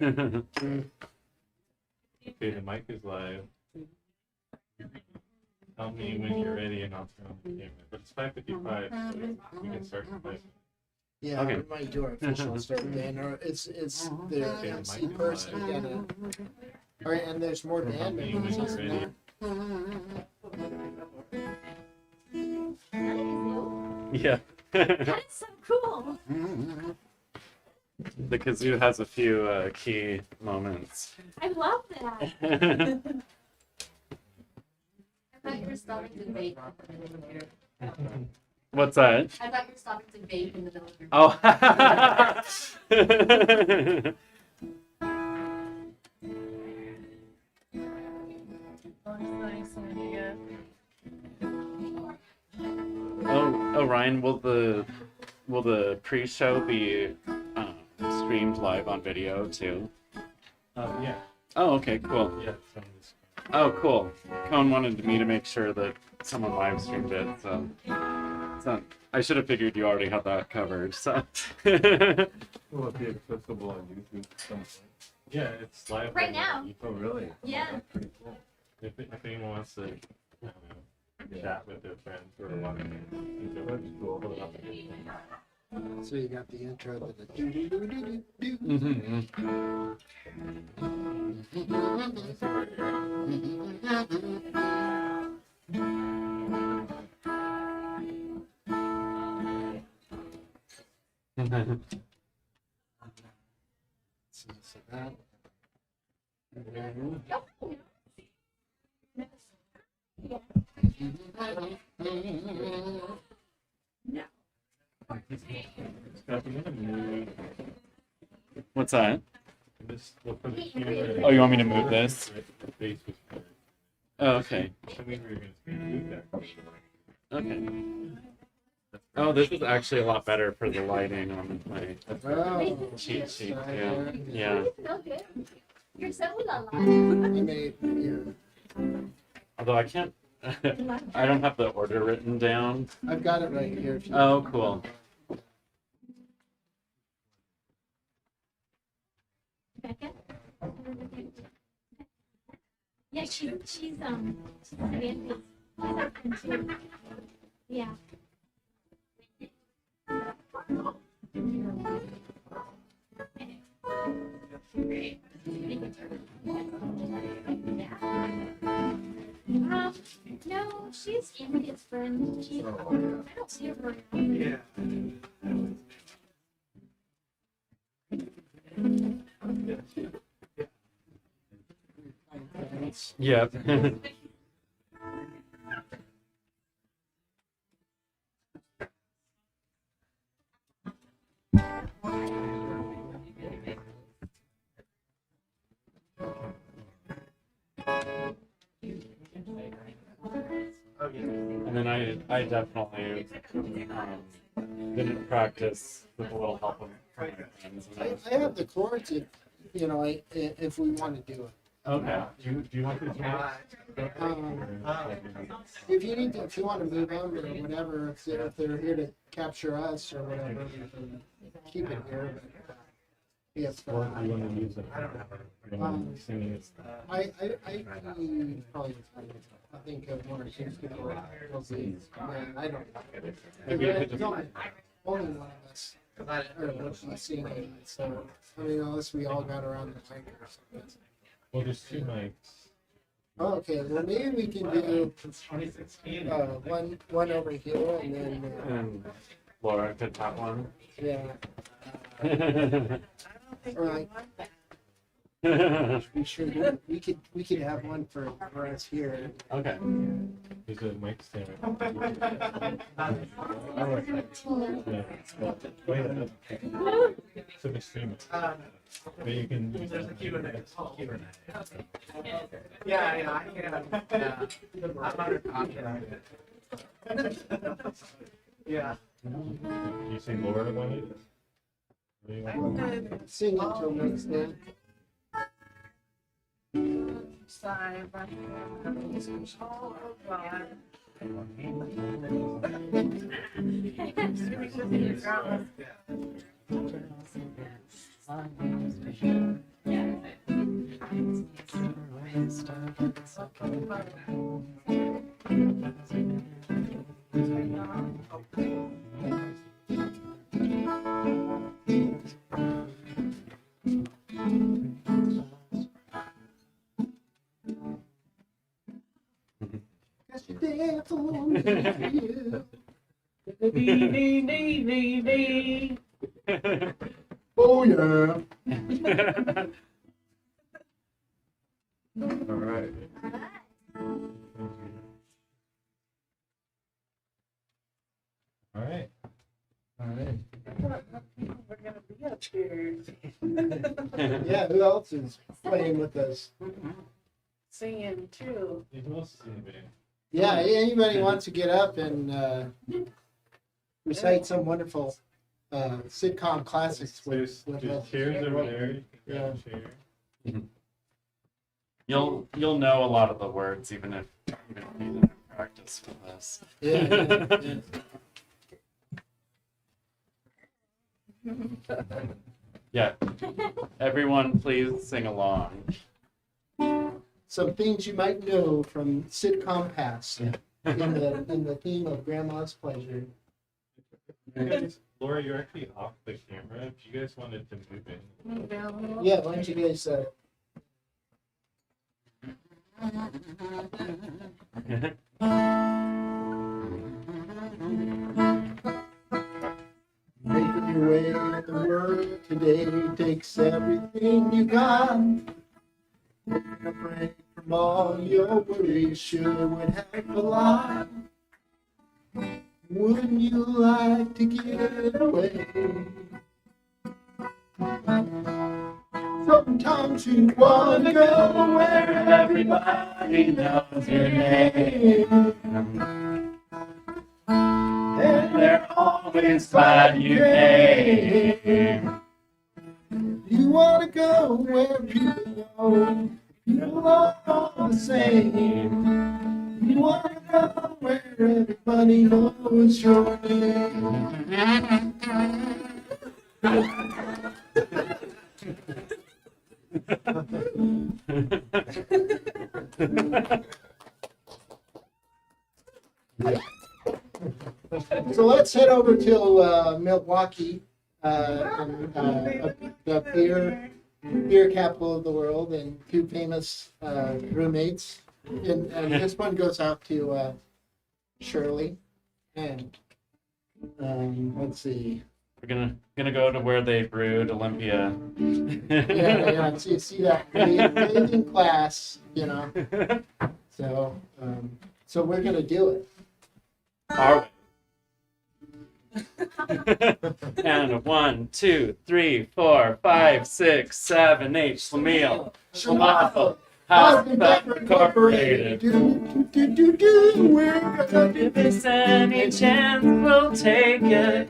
Okay, the mic is live. Tell me when you're ready and I'll turn on the camera. But it's 5:55, so we can start the mic. Yeah, Okay. we might do our official start band, or it's the MC person gonna. All right, and there's more band members, isn't there? Yeah. That is so cool. The kazoo has a few key moments. I love that. I thought you were stopping to vape. What's that? I thought you were stopping to vape in the middle of your. Oh. Oh, Ryan, will the pre-show be streamed live on video too? Yeah. Oh, okay, cool. Yeah. So I'm just... Oh, cool. Cone wanted me to make sure that someone live streamed it, so I should have figured you already had that covered. So. Will it be accessible on YouTube at some point? Yeah, it's live Right on now. YouTube. Oh, really? Yeah. That's pretty cool. If anyone wants to, I don't know, chat with their friends or watching it, that's cool. Put it up there. So you got the intro to the do do do do do. Let's see right here. So that. What's that? We'll put the camera Oh, you want me to move this? The face was better. Oh, okay. I mean, we were going to do that. Okay. Oh, this is actually a lot better for the lighting on my Oh, cheat sheet. Yeah. Yeah. So good. You're so la I made, yeah. Although I can't. I don't have the order written down. I've got it right here. If you Oh, cool. Becca? Yeah, she's Samantha's. She's our friend too. Yeah. No, she's Andy's friend. I don't see her very often. Yeah. Yep. And then I definitely didn't practice with a little help of my friends. I have the chords if, you know, if we want to do it. Okay. Do you want this mic? If you need to, if you want to move them or whatever, if they're here to capture us or whatever, we can keep it here. But, yeah, it's Or fine. do you want to use it? You want to sing it? I probably I think of one or two people. We'll see. Yeah, I don't. Maybe you could just- Only one of us. Or was singing. So I mean, unless we all got around the mic or something. Well, there's two mics. Oh, okay, well maybe we can do one over here and then And Laura could have one. yeah. All right. We sure do. We could have one for us here. Okay. There's a mic stand. Yeah. Wait, so we stream it. But you can use There's a it. Q&A. Yeah, I can. I'm under contract. Yeah. You say Laura wanted it? What do you want? Sing it till next day. Sorry, but oh God. Yeah. Cause you dance on you. Oh yeah. All right. All right. All right. We're gonna be up here Yeah, who else is playing with us? singing too. Who else is in the band? Yeah, anybody wants to get up and recite some wonderful sitcom classics with There's us. chairs over there. You can grab Yeah. a chair. You'll know a lot of the words even if you didn't practice with us. Yeah. Yeah. Everyone, please sing along. Some things you might know from sitcom past in the theme of Grandma's Pleasure. Laura, you're actually off the camera. If you guys wanted to move in. Yeah, why don't you guys making your way in the world today takes everything you got. Taking a break from all your worries sure would help a lot. Wouldn't you like to get away? Sometimes you wanna go where everybody knows your name. And they're always glad you came. You wanna go where people know people are all the same. You wanna go where everybody knows your name. So let's head over to Milwaukee, the beer capital of the world, and two famous roommates. And this one goes out to Shirley. And let's see. We're gonna go to where they brewed Olympia. Yeah. See that amazing class, you know. So we're gonna do it. Our way. And 1, 2, 3, 4, 5, 6, 7, 8. Schlemiel. Schlemazel. House and Becker Incorporated. We're gonna do If there's any chance, we'll take it.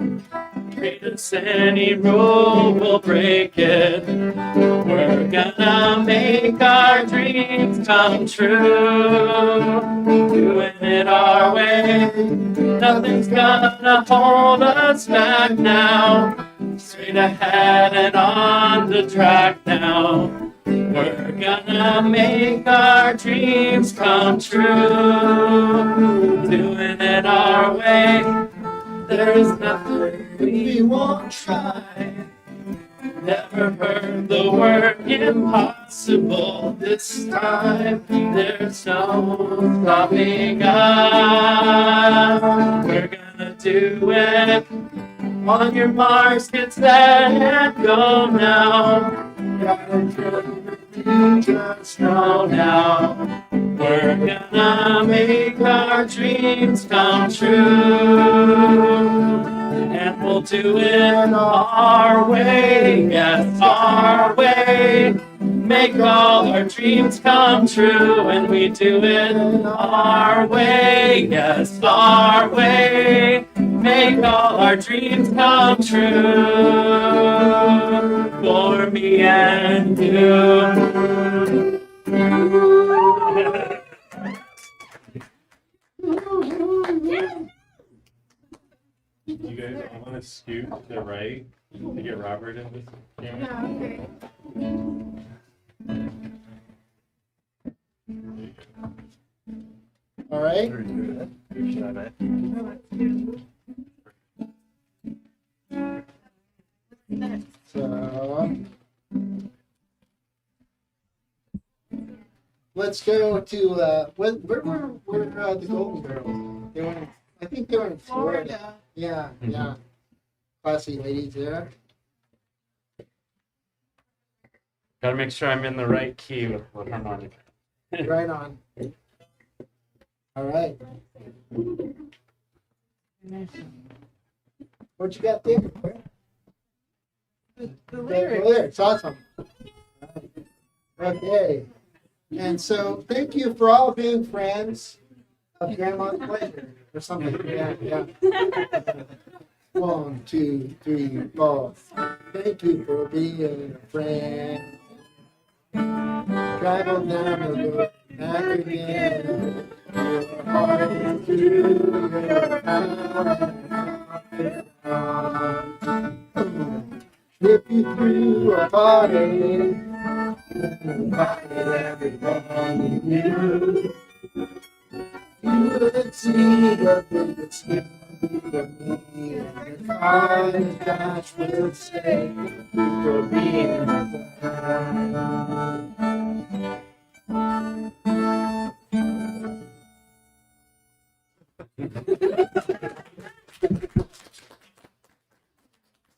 Create us any rule, we'll break it. We're gonna make our dreams come true. Doing it our way. Nothing's gonna hold us back now. Straight ahead and on the track now. We're gonna make our dreams come true. Doing it our way. There's nothing we won't try. Never heard the word impossible this time. There's no stopping us. We're gonna do it. On your marks, get set and go now. You just know now. We're gonna make our dreams come true. And we'll do it our way, yes, our way. Make all our dreams come true. And we do it our way, yes, our way. Make all our dreams come true. For me and you. You guys all want to scoot to the right to get Robert in this camera? Yeah, okay. right. So let's go to where were the Golden Girls? They were, I think they were in Florida. Yeah, yeah. Classy ladies there. Gotta make sure I'm in the right key with harmonica. Right on. All right. What you got there? The Lyrics. Awesome. Okay. And so thank you for all being friends of Grandma's Pleasure or something. Yeah, yeah. 1, 2, 3, 4. Thank you for being a friend. Travel down the road, back again. Your heart is true, your power. Slip you through a party, invited everyone you knew. You would see the biggest beauty of me, and the finest gosh will say for being a friend.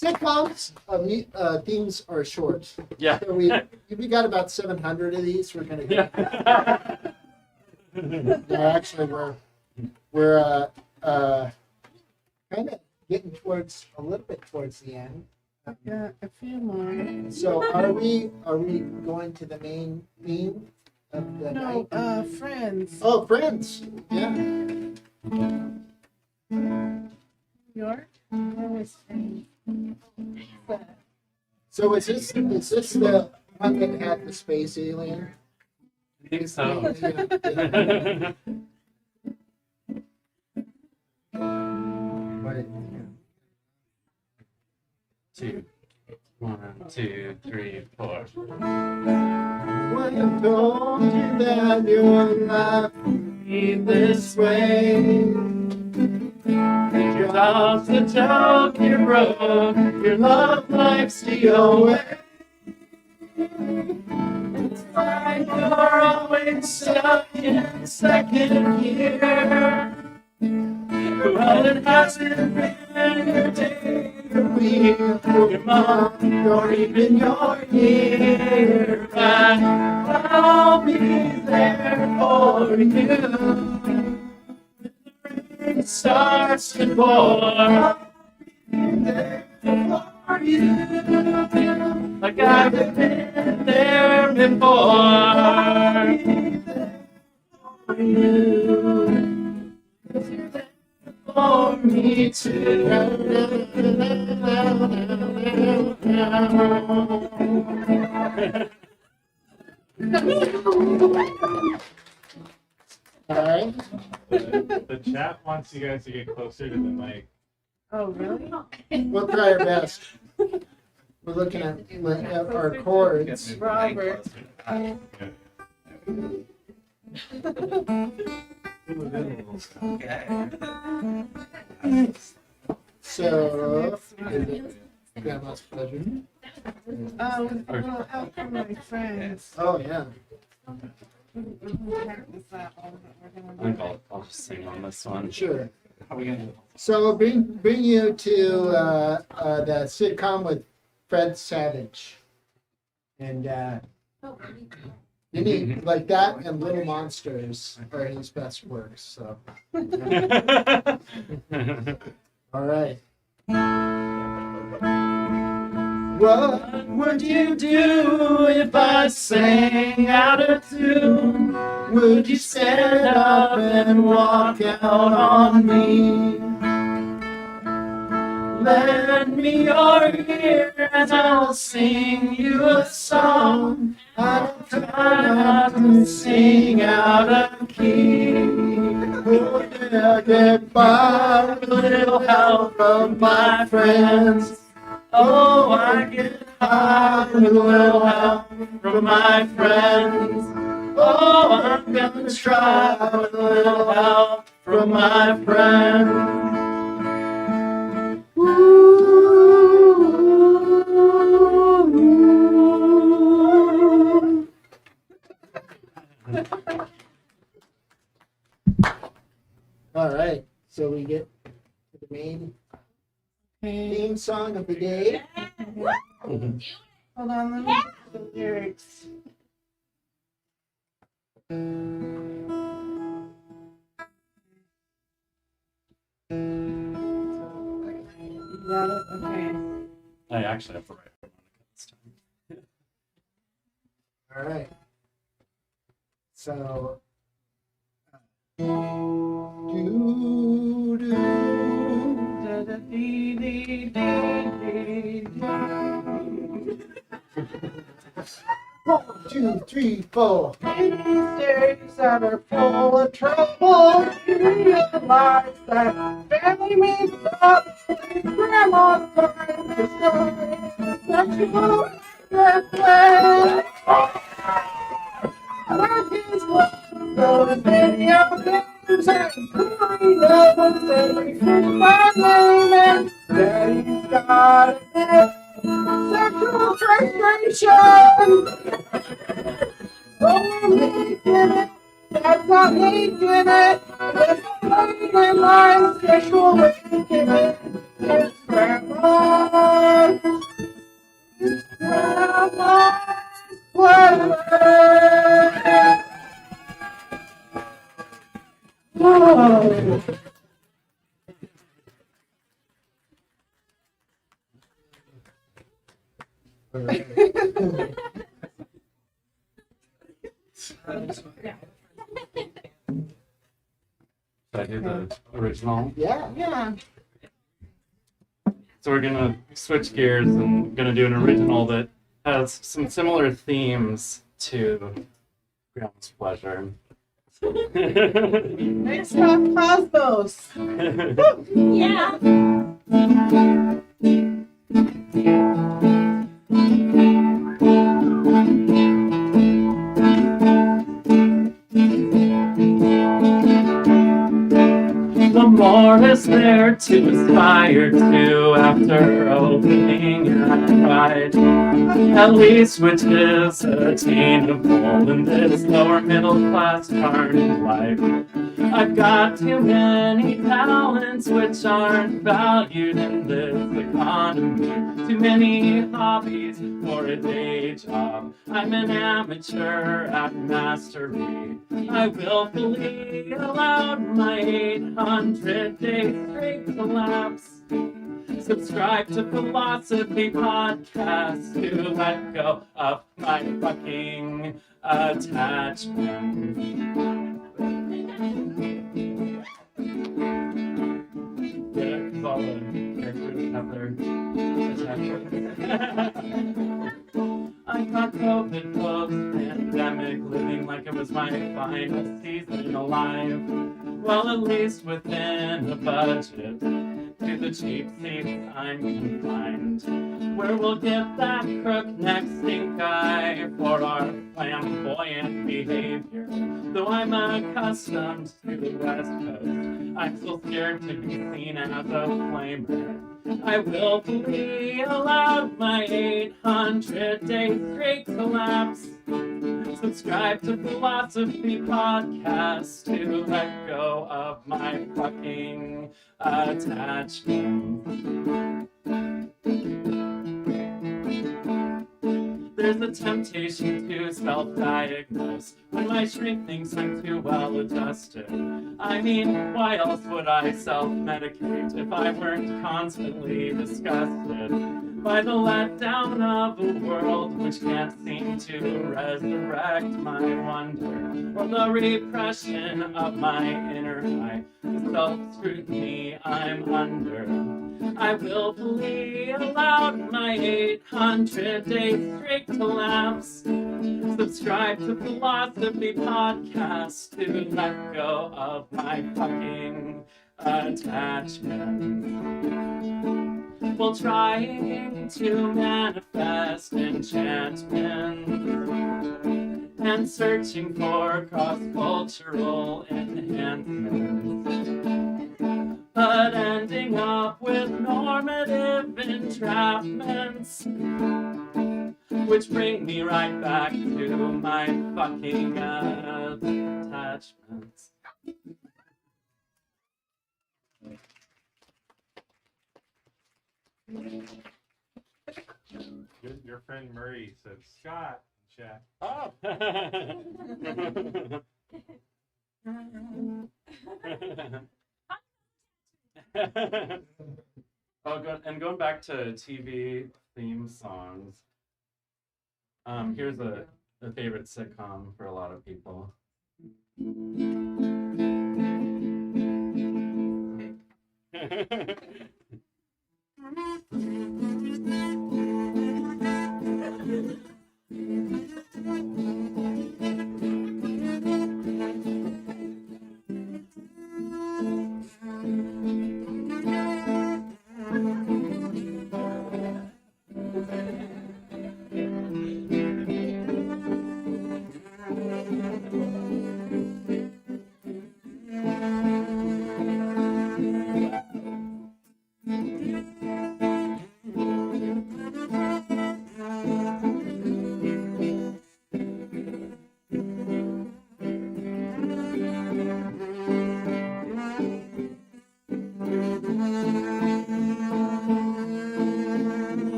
Sitcoms themes are short. Yeah. So we got about 700 of these. We're gonna get. Yeah, actually, we're kind of getting towards a little bit towards the end. got a few more. So are we going to the main theme of the No, night? Friends. Oh, Friends. Yeah. New York. Where was Friends? So is this the one that had the space alien? I think so. Yeah. Two. 1, 2, 3, 4. When I told you that your life would be this way, Your love's a joke, you broke. Your love life's the way. It's like you're always stuck in second gear. Well, it hasn't been your day, your week, your month, or even your year. But I'll be there for you. It starts to pour. I'll be there for you. Like I've been there before. I'll be there for you. 'Cause you're there for me too. All right. The chat wants you guys to get closer to the mic. Oh, really? We'll try our best. We're looking at our chords. Robert. So, Grandma's Pleasure. Oh, with a little help from my friends. Oh, yeah. Is that all that we're gonna do? I'll just sing on this one. Sure. How are we gonna? So bring you to the sitcom with Fred Savage, and you need like that and Little Monsters are his best works. So all right. What would you do if I sang out of tune? Would you stand up and walk out on me? Lend me your ear and I'll sing you a song. I'll try not to sing out of key. Oh, yeah, get by with a little help from my friends. Oh, I get high with a little help from my friends. Oh, I'm gonna try with a little help from my friend. All right, so we get to the main theme song of the day. Hold on, let me get the lyrics. You got it? Okay. I actually have to write it this time. All right. So, one, two, three, four. In these days that are full of trouble, you realize that family means nothing. Grandma's time to show sexual play. Work is close, so the video games and Doritos every fish by name, and Daddy's got a bit sexual frustration. Oh, we're making it. That's not making it. It's late in my sexual awakening. It's grandma's. It's grandma's pleasure. Oh. All right. Should I do the original? Yeah. Yeah. So we're gonna switch gears and gonna do an original that has some similar themes to Grandma's Pleasure. Next up, Cosmos. Yeah. The more is there to aspire to after opening your pride. At least which is attainable in this lower middle class turning life. I've got too many talents which aren't valued in this economy. Too many hobbies for a day job. I'm an amateur at mastery. I willfully allowed my 800-day straight collapse. Subscribe to Philosophy Podcast to let go of my fucking attachment. Yeah, 'cause all the characters have their attachments. I got COVID post-pandemic, living like it was my final season alive. Well, at least within a budget. To the cheap seats I'm confined, where we'll get that crook-neck stink eye for our flamboyant behavior. Though I'm accustomed to the West Coast, I'm still scared to be seen as a flamer. I willfully allowed my 800-day straight collapse. Subscribe to Philosophy Podcast to let go of my fucking attachment. There's a temptation to self-diagnose when my shrink thinks I'm too well adjusted. I mean, why else would I self-medicate if I weren't constantly disgusted by the letdown of a world which can't seem to resurrect my wonder, or the repression of my inner eye, the self-scrutiny I'm under. I willfully allowed my 800-day straight collapse. Subscribe to Philosophy Podcast to let go of my fucking attachment. While trying to manifest enchantment and searching for cross-cultural enhancements, but ending up with normative entrapments, which bring me right back to my fucking attachments. Your friend Murray said Scott in chat. Oh. Going back to TV theme songs. Here's a favorite sitcom for a lot of people.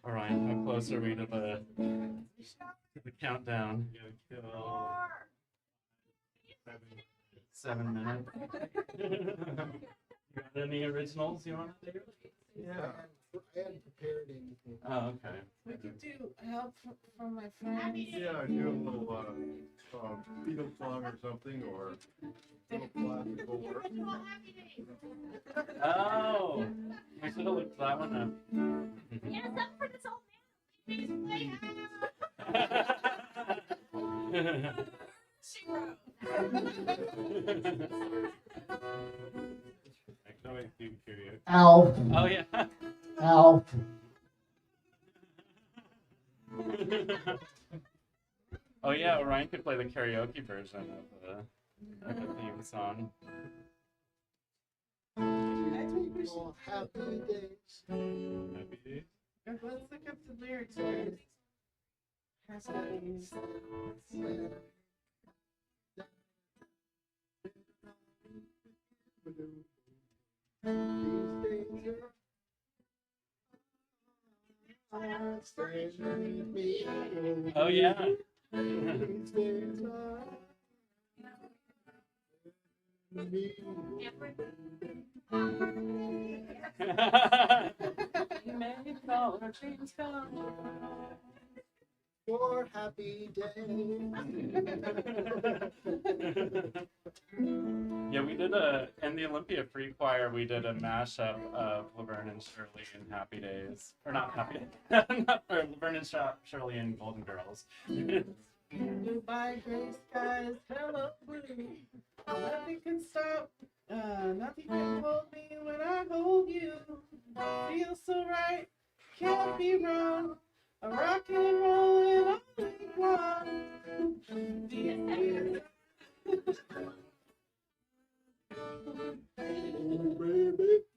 All right, how close are we to the countdown? You gotta kill 7 minutes. You got any originals you want to do? Yeah. I hadn't prepared anything. Oh, okay. We could do help from my friends. Yeah, do a little Beatles song or something, or little classical work. Oh, I should have looked that one up. Yeah, something for this old man. She wrote. Actually, I do karaoke. Ow. Oh yeah. Ow. Oh yeah, Orion could play the karaoke version of the theme song. Oh, happy days. Happy days. Let's look up the lyrics first. Happy days. Oh yeah. Make all our dreams come true. Your happy day. Yeah, we did in the Olympia Free Choir, we did a mashup of Laverne and Shirley and Happy Days. Or not Happy Days, or Laverne and Shirley and Golden Girls. Goodbye, gray skies, hello blue. Nothing can stop, nothing can hold me when I hold you. Feels so right, can't be wrong. A rock and roll and all week long.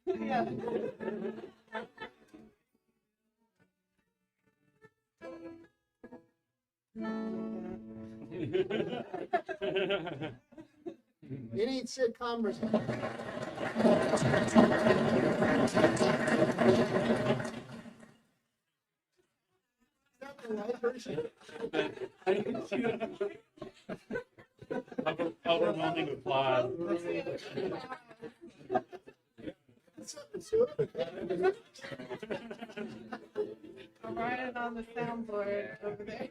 Yeah. It ain't sitcom or something. Is that the live version? Overwhelming applause. It's I'm writing on the soundboard over there.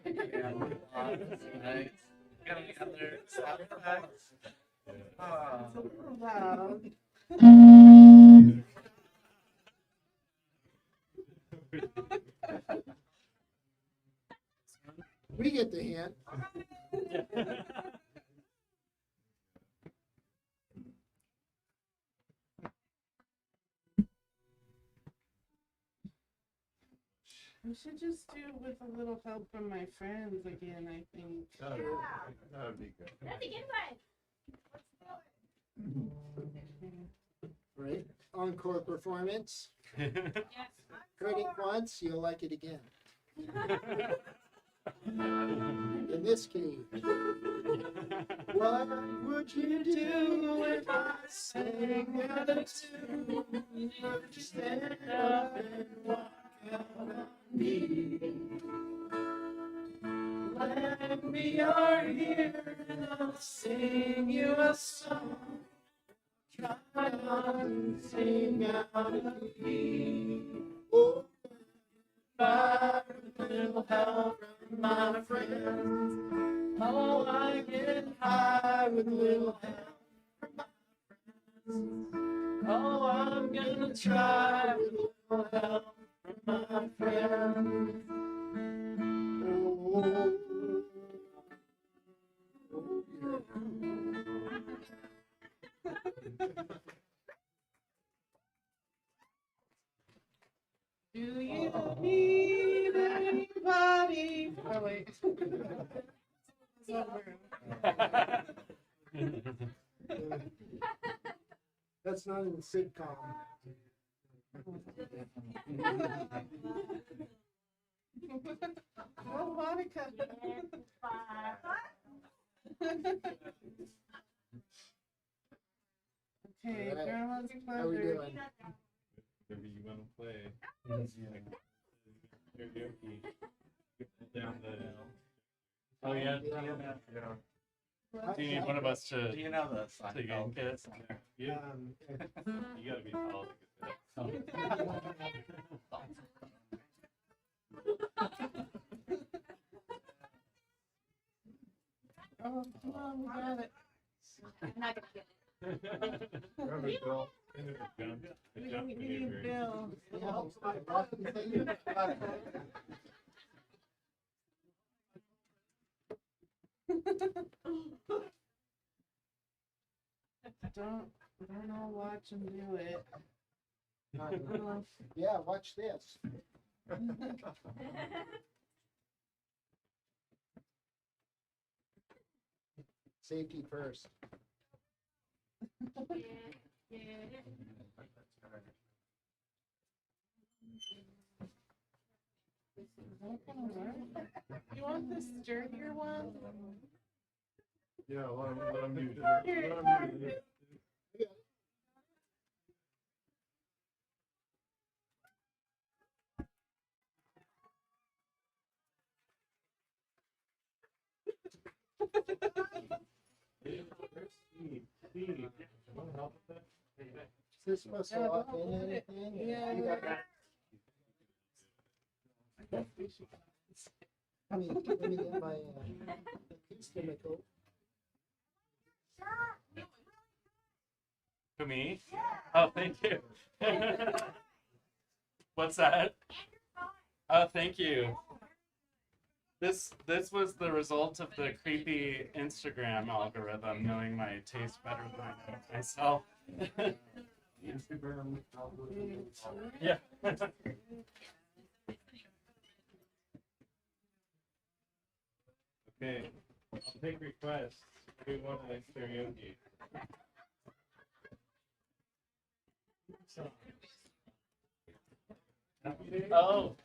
Nice. Got any other sound effects? It's a little loud. We get the hint. We should just do it with a little help from my friends again, I think. That'd be good. That's a good one. Right? Encore performance. Yes. Heard it once, you'll like it again. In this case, what would you do if I sang out a tune? Would you stand up and walk out on me? Lend me your ear and I'll sing you a song. Try not to sing out of key. Oh, by a little help from my friends. Oh, I get high with little help from my friends. Oh, I'm gonna try with little help from my friends. Oh, Do you need anybody? Oh, wait. that's not in the sitcom. Oh, Monica. Okay, All right. grandma's How we pleasure. doing? Whatever you want to play. Karaoke. Down the. Oh yeah. Do you need one of us Do to you know the to Seinfeld? get kids? Yeah, you gotta be tall to get that. Oh, come on, we got it. I'm not gonna get it. Grab it, Bill. Kind of a jump, a We jump need maneuver. Bill. It helps my buttons that you got. Don't all watch him do it. Oh, Yeah, watch this. Safety first. Yeah. is that gonna work? You want this sturdier one? Yeah, let him use it. Let him use it. Steve, want to help with that? Is this supposed to Yeah, lock don't in put it- anything? yeah, You got yeah. that? I guess we should. Let me get my chemical. To me? Oh, thank you. What's that? Oh, thank you. This was the result of the creepy Instagram algorithm knowing my taste better than I know myself. Instagram. Yeah. Okay, I'll take requests. We want a karaoke. Oh,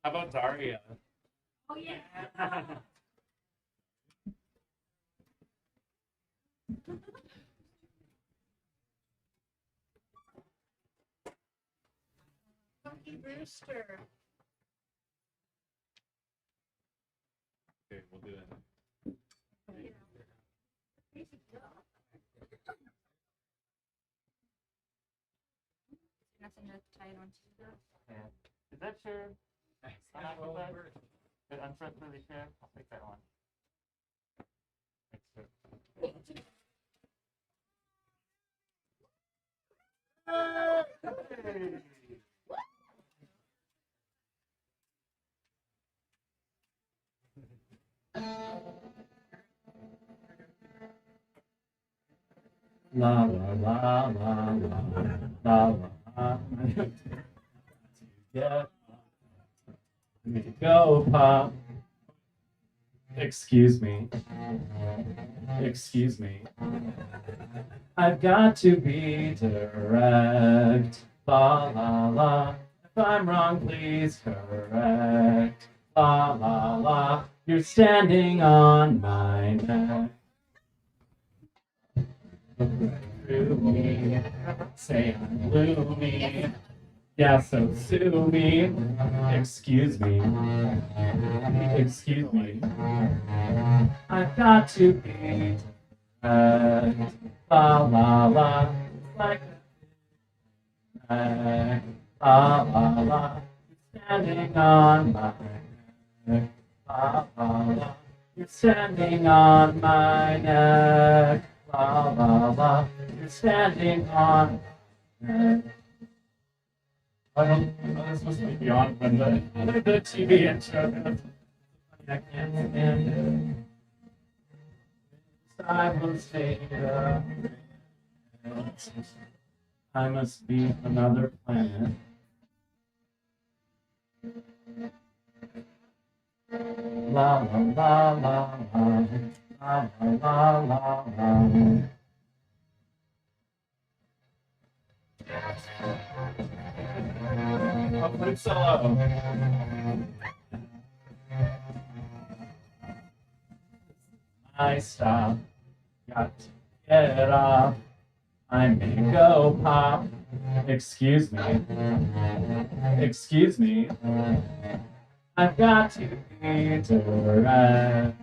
how about Daria? Oh, yeah. Funky Brewster. Okay, we'll do that. tied onto that. Yeah. Is that sure? Untrustworthy share? I'll take that one. Thanks, sir. La la la la la la la. Yeah. Go, Pop. Excuse me. Excuse me. I've got to be direct. La la la. If I'm wrong, please correct. La la la. You're standing on my neck. Look right through me. Say I'm gloomy. Yeah, so sue me. Excuse me. Excuse me. I've got to be direct. La la la. Like a la la la. Standing on my neck. La la la. You're standing on my neck. La la la. You're standing on my neck. I don't. Oh, this must be beyond when the TV intro. I can't stand it. I will stay here. I must be from another planet. La la la la la la la la la. Oh, put it solo. I stop. Got to get off. I may go pop. Excuse me. Excuse me. I've got to be direct.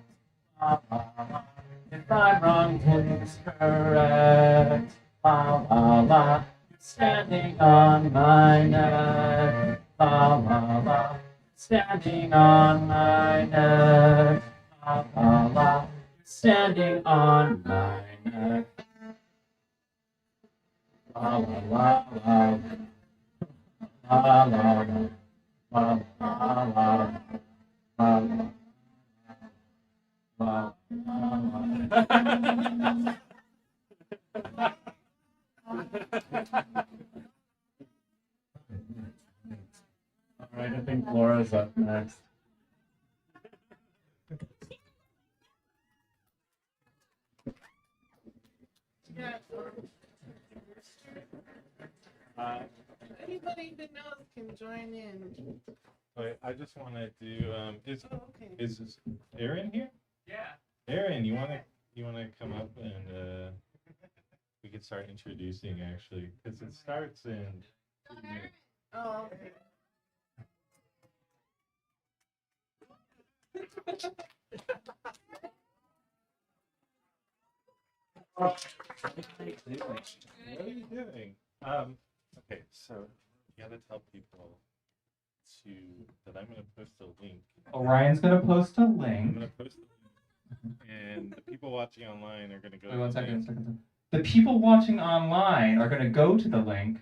If I'm wrong, please correct. La la la. You're standing on my neck. La la la. Standing on my neck. La la la. Standing on my neck. La la la la. La la la. La la la. La la. All right, I think Laura's up next. Anybody who knows can join in. Wait, I just want to do. Oh, okay. Is Aaron here? Yeah. Aaron, you wanna come up and we could start introducing actually, because it starts in. 2 minutes. Oh, okay. What are you doing? Okay, so you gotta tell people that I'm gonna post a link. Orion's gonna post a I'm link. gonna post a link, and the people watching online are gonna go. Wait, to one the second, link, The people watching online are gonna go to the link,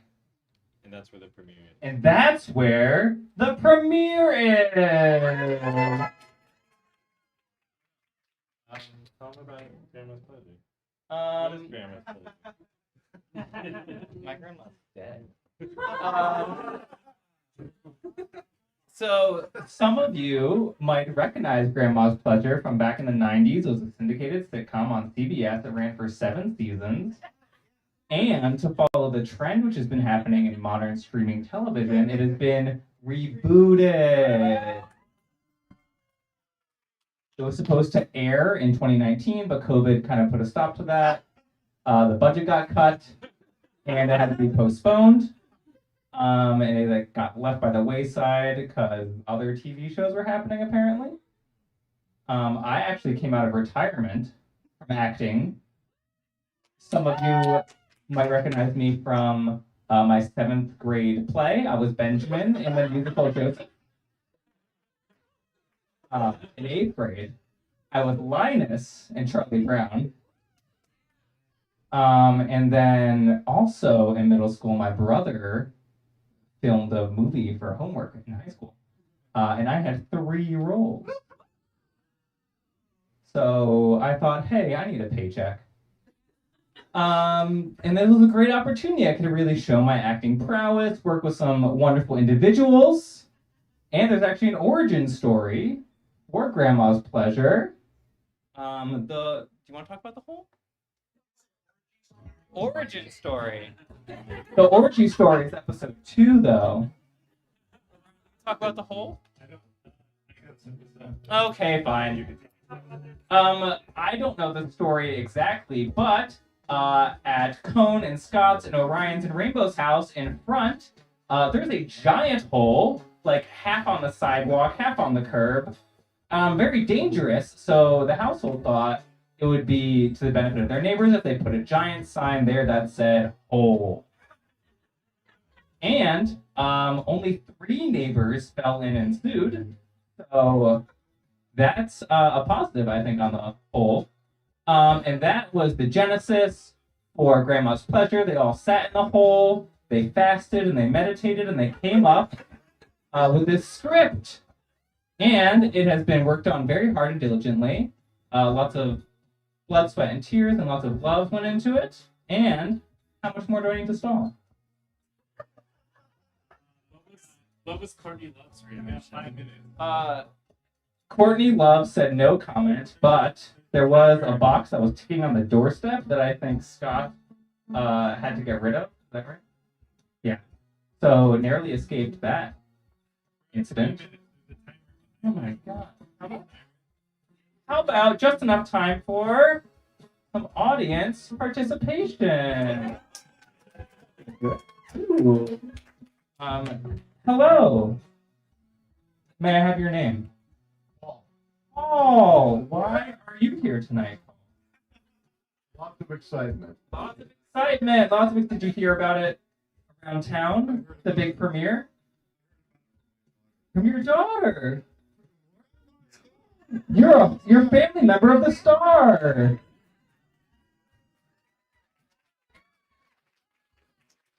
and that's where the premiere is. and that's where the premiere is. Tell them about Grandma's Pleasure. What is Grandma's Pleasure? My grandma's dead. So some of you might recognize Grandma's Pleasure from back in the 90s. It was a syndicated sitcom on CBS that ran for 7 seasons. And to follow the trend which has been happening in modern streaming television, it has been rebooted. It was supposed to air in 2019, but COVID kind of put a stop to that. The budget got cut, and it had to be postponed. And it got left by the wayside because other TV shows were happening, apparently. I actually came out of retirement from acting. Some of you might recognize me from my 7th grade play. I was Benjamin in the musical Joseph. In 8th grade, I was Linus in Charlie Brown. And then also in middle school, my brother filmed a movie for homework in high school. And I had 3 roles. So I thought, hey, I need a paycheck. And this was a great opportunity. I could really show my acting prowess, work with some wonderful individuals. And there's actually an origin story for Grandma's Pleasure. Do you want to talk about the whole origin story? The orgy story is episode 2, though. Talk about the whole? Okay, fine. I don't know the story exactly, but at Cone and Scott's and Orion's and Rainbow's house in front, there's a giant hole, like half on the sidewalk, half on the curb. Very dangerous, so the household thought it would be to the benefit of their neighbors if they put a giant sign there that said hole. And only 3 neighbors fell in and sued, so that's a positive, I think, on the whole. And that was the genesis for Grandma's Pleasure. They all sat in the hole, they fasted, and they meditated, and they came up with this script. And it has been worked on very hard and diligently. Lots of blood, sweat, and tears, and lots of love went into it. And how much more do I need to stall? What was Courtney Love's reaction? 5 minutes. Courtney Love said no comment, but there was a box that was ticking on the doorstep that I think Scott had to get rid of. Is that right? Yeah. So narrowly escaped that incident. Oh my god. How about just enough time for some audience participation? Ooh. Hello. May I have your name? Paul. Why are you here tonight? Lots of excitement. Lots of excitement. Did you hear about it around town? The big premiere? From your daughter. You're a family member of the star.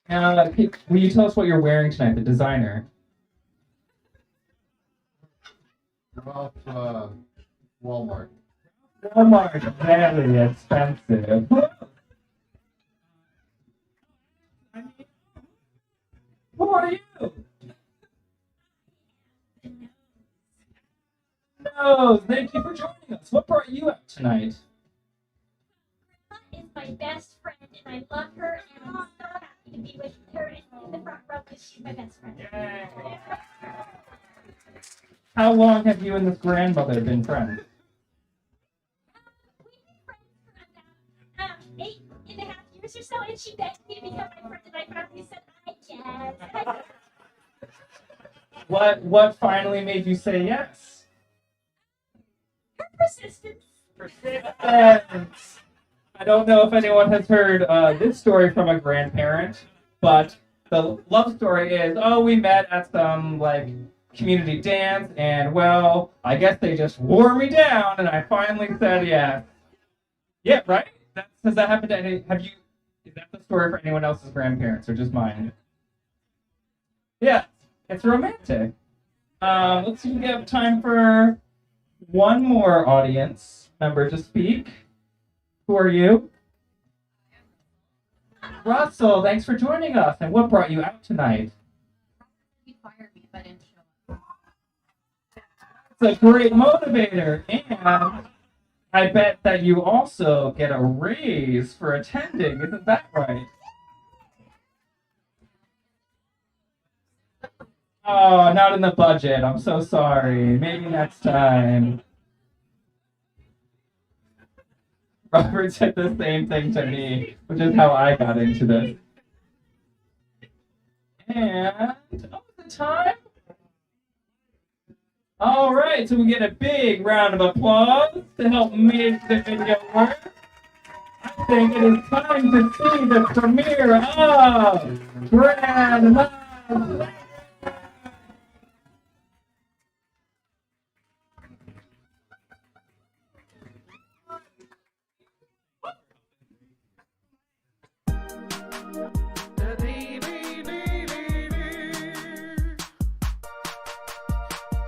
Will you tell us what you're wearing tonight, the designer? Ralph, Walmart. Walmart, very expensive. Who are you? No, thank you for joining us. What brought you out tonight? Grandma is my best friend, and I love her, and I'm so happy to be with her and in the front row because she's my best friend. Yay. How long have you and this grandmother been friends? We've been friends for about 8.5 years or so, and she begged me to become my friend, and I finally said, I guess. What finally made you say yes? Her persistence. Persistence. I don't know if anyone has heard this story from a grandparent, but the love story is, we met at some community dance, and well, I guess they just wore me down, and I finally said yes. Yeah, right? Has that happened to any? Is that the story for anyone else's grandparents or just mine? Yeah, it's romantic. Let's see if we have time for one more audience member to speak. Who are you? Russell, thanks for joining us. And what brought you out tonight? You fired me if I didn't show up. It's a great motivator. And I bet that you also get a raise for attending. Isn't that right? Oh, not in the budget. I'm so sorry. Maybe next time. Robert said the same thing to me, which is how I got into this. And, the time? All right, so we get a big round of applause to help make the video work. think it is time to see the premiere of Grandma's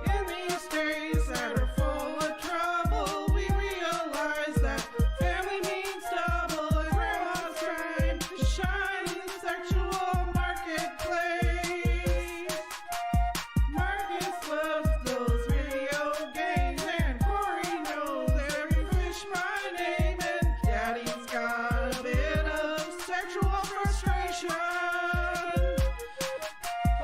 In these days that are full of trouble, we realize that family means double. And grandma's trying to shine in the sexual marketplace. Marcus loves those video games, and Corey knows every fish by name. And Daddy's got a bit of sexual frustration.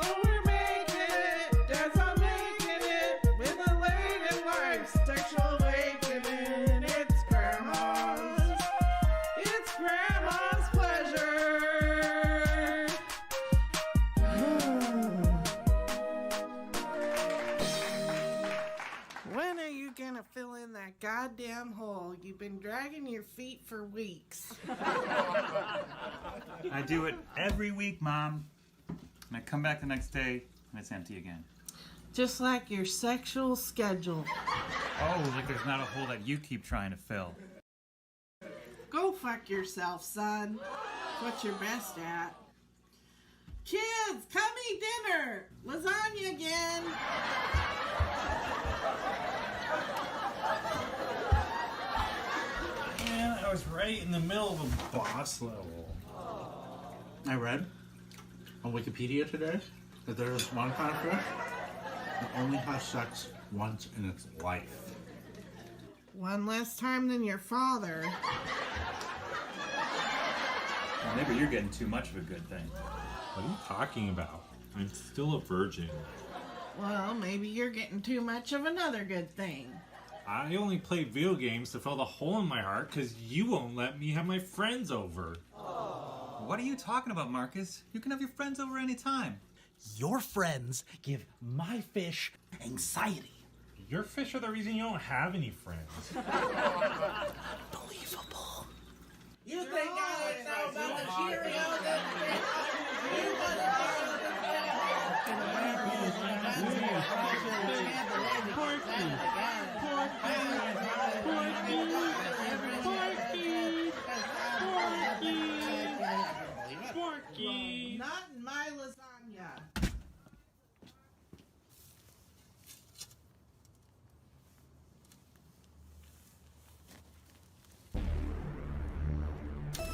Oh, we're making it, Dad's not making it, with a late in life sexual awakening. It's grandma's pleasure. When are you gonna fill in that goddamn hole? You've been dragging your feet for weeks. I do it every week, Mom. And I come back the next day, and it's empty again. Just like your sexual schedule. Oh, like there's not a hole that you keep trying to fill. Go fuck yourself, son. What you're best at. Kids, come eat dinner. Lasagna again. Man, I was right in the middle of a boss level. I read on Wikipedia today that there is one kind of fish that only has sex once in its life. One less time than your father. Well, maybe you're getting too much of a good thing. What are you talking about? I'm still a virgin. Well, maybe you're getting too much of another good thing. I only play video games to fill the hole in my heart because you won't let me have my friends over. What are you talking about, Marcus? You can have your friends over anytime. Your friends give my fish anxiety. Your fish are the reason you don't have any friends. Unbelievable. You think I would know about the Cheerios and you would Not in my lasagna.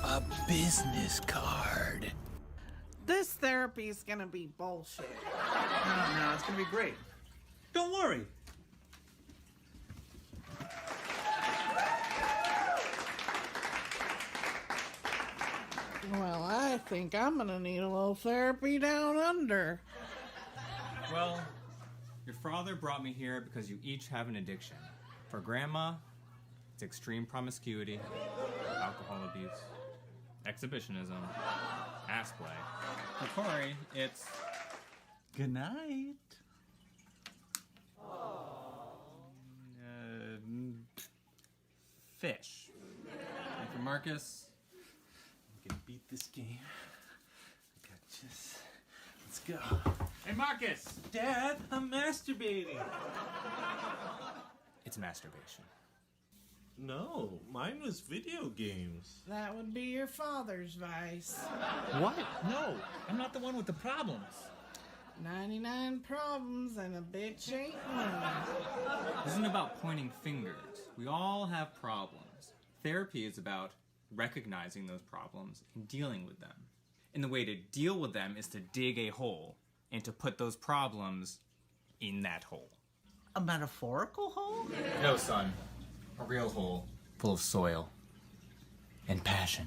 A business card. This therapy's gonna be bullshit. No, it's gonna be great. Don't worry. Well, I think I'm gonna need a little therapy down under. Well, your father brought me here because you each have an addiction. For Grandma, it's extreme promiscuity, alcohol abuse, exhibitionism, ass play. For Corey, it's Good night. fish. And for Marcus, I'm gonna beat this game. I got this. Let's go. hey Marcus, Dad, I'm masturbating. it's masturbation. No, mine was video games. That would be your father's vice. What? No, I'm not the one with the problems. 99 problems and a bitch ain't one. This isn't about pointing fingers. We all have problems. Therapy is about recognizing those problems and dealing with them. And the way to deal with them is to dig a hole and to put those problems in that hole. A metaphorical hole? No, son. A real hole full of soil and passion.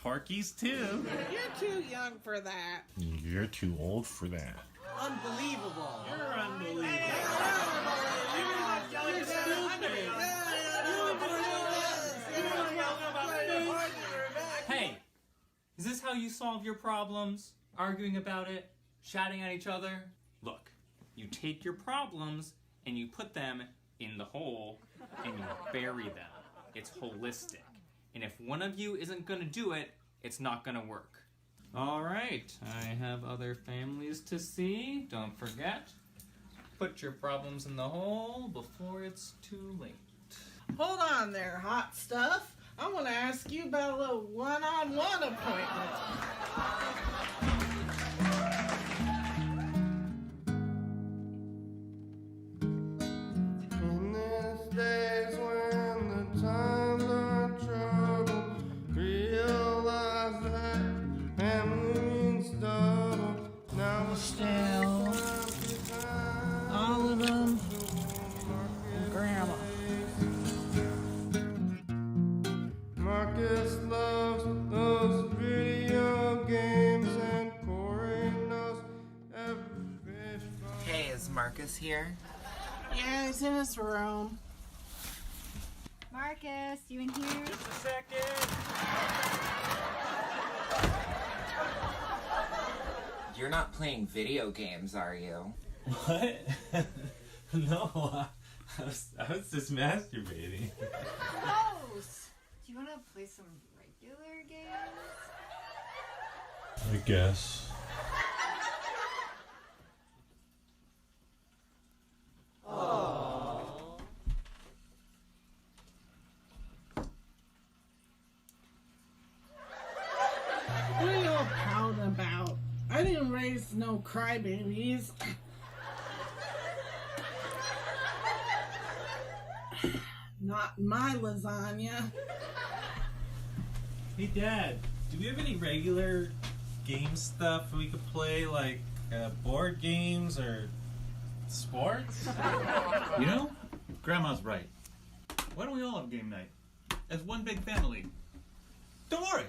Porkies too. You're too young for that. You're too old for that. Unbelievable. You're unbelievable. You're stupid. Hey, is this how you solve your problems? Arguing about it? Shouting at each other? Look, you take your problems and you put them in the hole and you bury them. It's holistic. And if one of you isn't gonna do it, it's not gonna work. All right, I have other families to see. Don't forget, put your problems in the hole before it's too late. Hold on there, hot stuff. I want to ask you about a little one-on-one appointment. In these days when the times are troubled, realize that family means double. Now it's Still, all of them, and Grandma. Marcus loves those video games and Corey knows every fish. Hey, is Marcus here? Yeah, he's in his room. Marcus, you in here? Just a second. You're not playing video games, are you? What? No, I was just masturbating. Gross! Do you want to play some regular games? I guess. What are you all pouting about? I didn't raise no crybabies. Not my lasagna. Hey, Dad, do we have any regular game stuff we could play, like board games or sports? You know, Grandma's right. Why don't we all have game night? As one big family. Don't worry.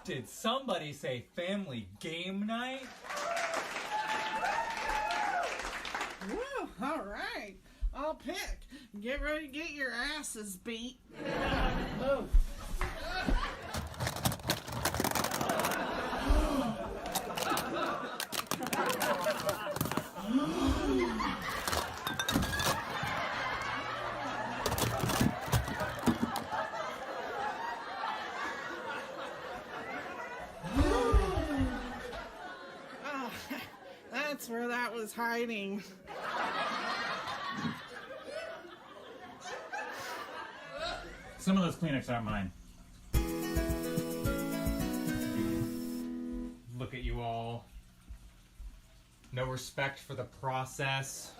Did somebody say family game night? Woo, all right. I'll pick. Get ready to get your asses beat. Oh. Oh, that's where that was hiding. Some of those Kleenex aren't mine. Look at you all. No respect for the process.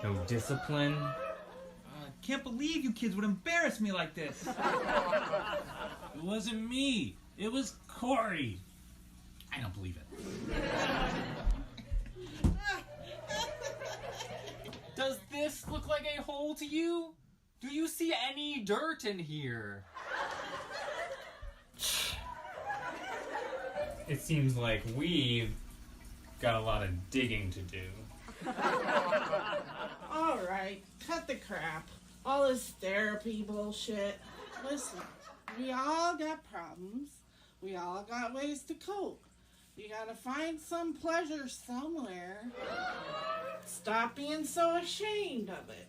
No discipline. I can't believe you kids would embarrass me like this. It wasn't me. It was Corey. I don't believe it. Does this look like a hole to you? Do you see any dirt in here? It seems like we've got a lot of digging to do. All right, cut the crap. All this therapy bullshit. Listen, we all got problems. We all got ways to cope. You gotta find some pleasure somewhere. Stop being so ashamed of it.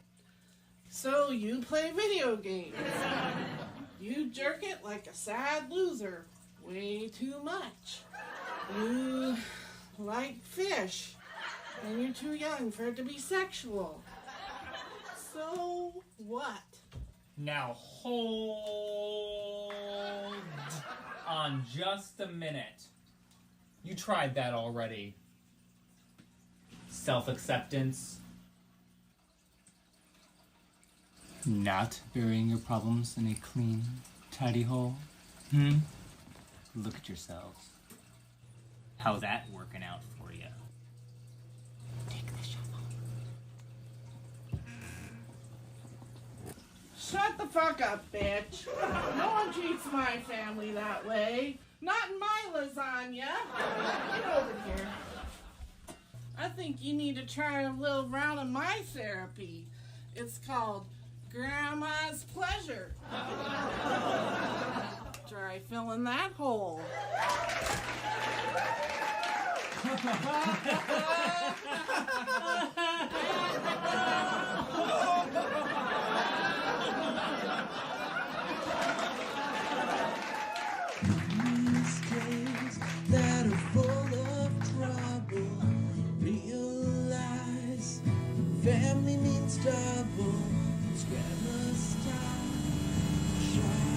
So you play video games. You jerk it like a sad loser. Way too much. You like fish. And you're too young for it to be sexual. So what? Now hold on just a minute. You tried that already. Self-acceptance. Not burying your problems in a clean, tidy hole. Look at yourselves. How's that working out for you? Take the shovel. Shut the fuck up, bitch. No one treats my family that way. Not in my lasagna. Get over here. I think you need to try a little round of my therapy. It's called Grandma's Pleasure. Try filling that hole. These days that are full of trouble, realize family means double. It's grandma's time. Shine.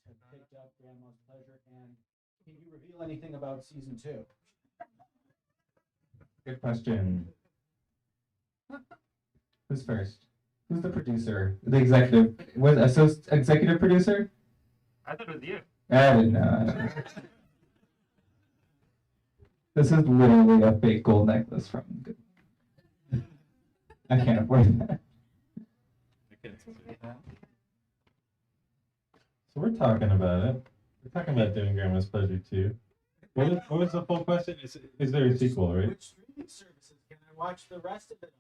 have picked up Grandma's Pleasure, and can you reveal anything about season 2? Good question. Who's first? Who's the producer? The executive? Executive producer? I thought it was you. I didn't know. This is literally a fake gold necklace from. I can't afford that. So we're talking about it. We're talking about doing Grandma's Pleasure too. What was the full question? Is there a sequel, right? Which streaming services can I watch the rest of it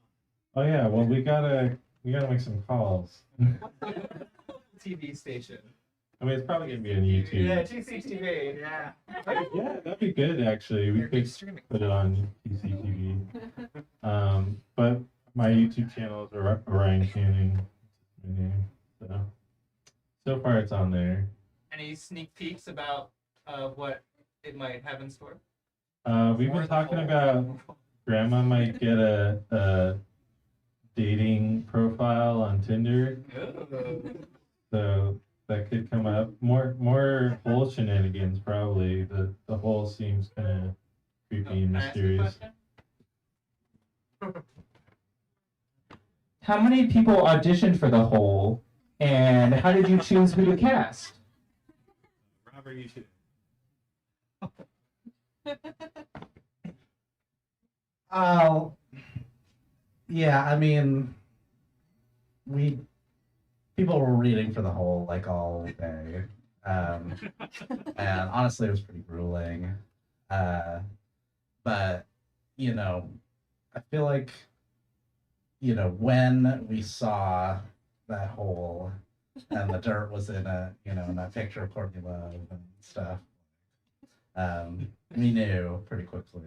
Oh yeah, well we gotta make some calls. TV station. I mean, it's probably gonna be on YouTube. Yeah, TCTV. Yeah. Yeah, that'd be good actually. We could put it on TCTV. But my YouTube channel is Orion Canning. That's my name. So far it's on there. Any sneak peeks about what it might have in store? We've been talking about Grandma might get a dating profile on Tinder. So that could come up. More whole shenanigans probably. The whole seems kind of creepy and mysterious. How many people auditioned for the whole, and how did you choose who to cast? Robert, you should. Yeah, I mean, people were reading for the whole like all day, and honestly, it was pretty grueling. But you know, I feel like when we saw that hole and the dirt was in a in that picture of Courtney Love and stuff, we knew pretty quickly.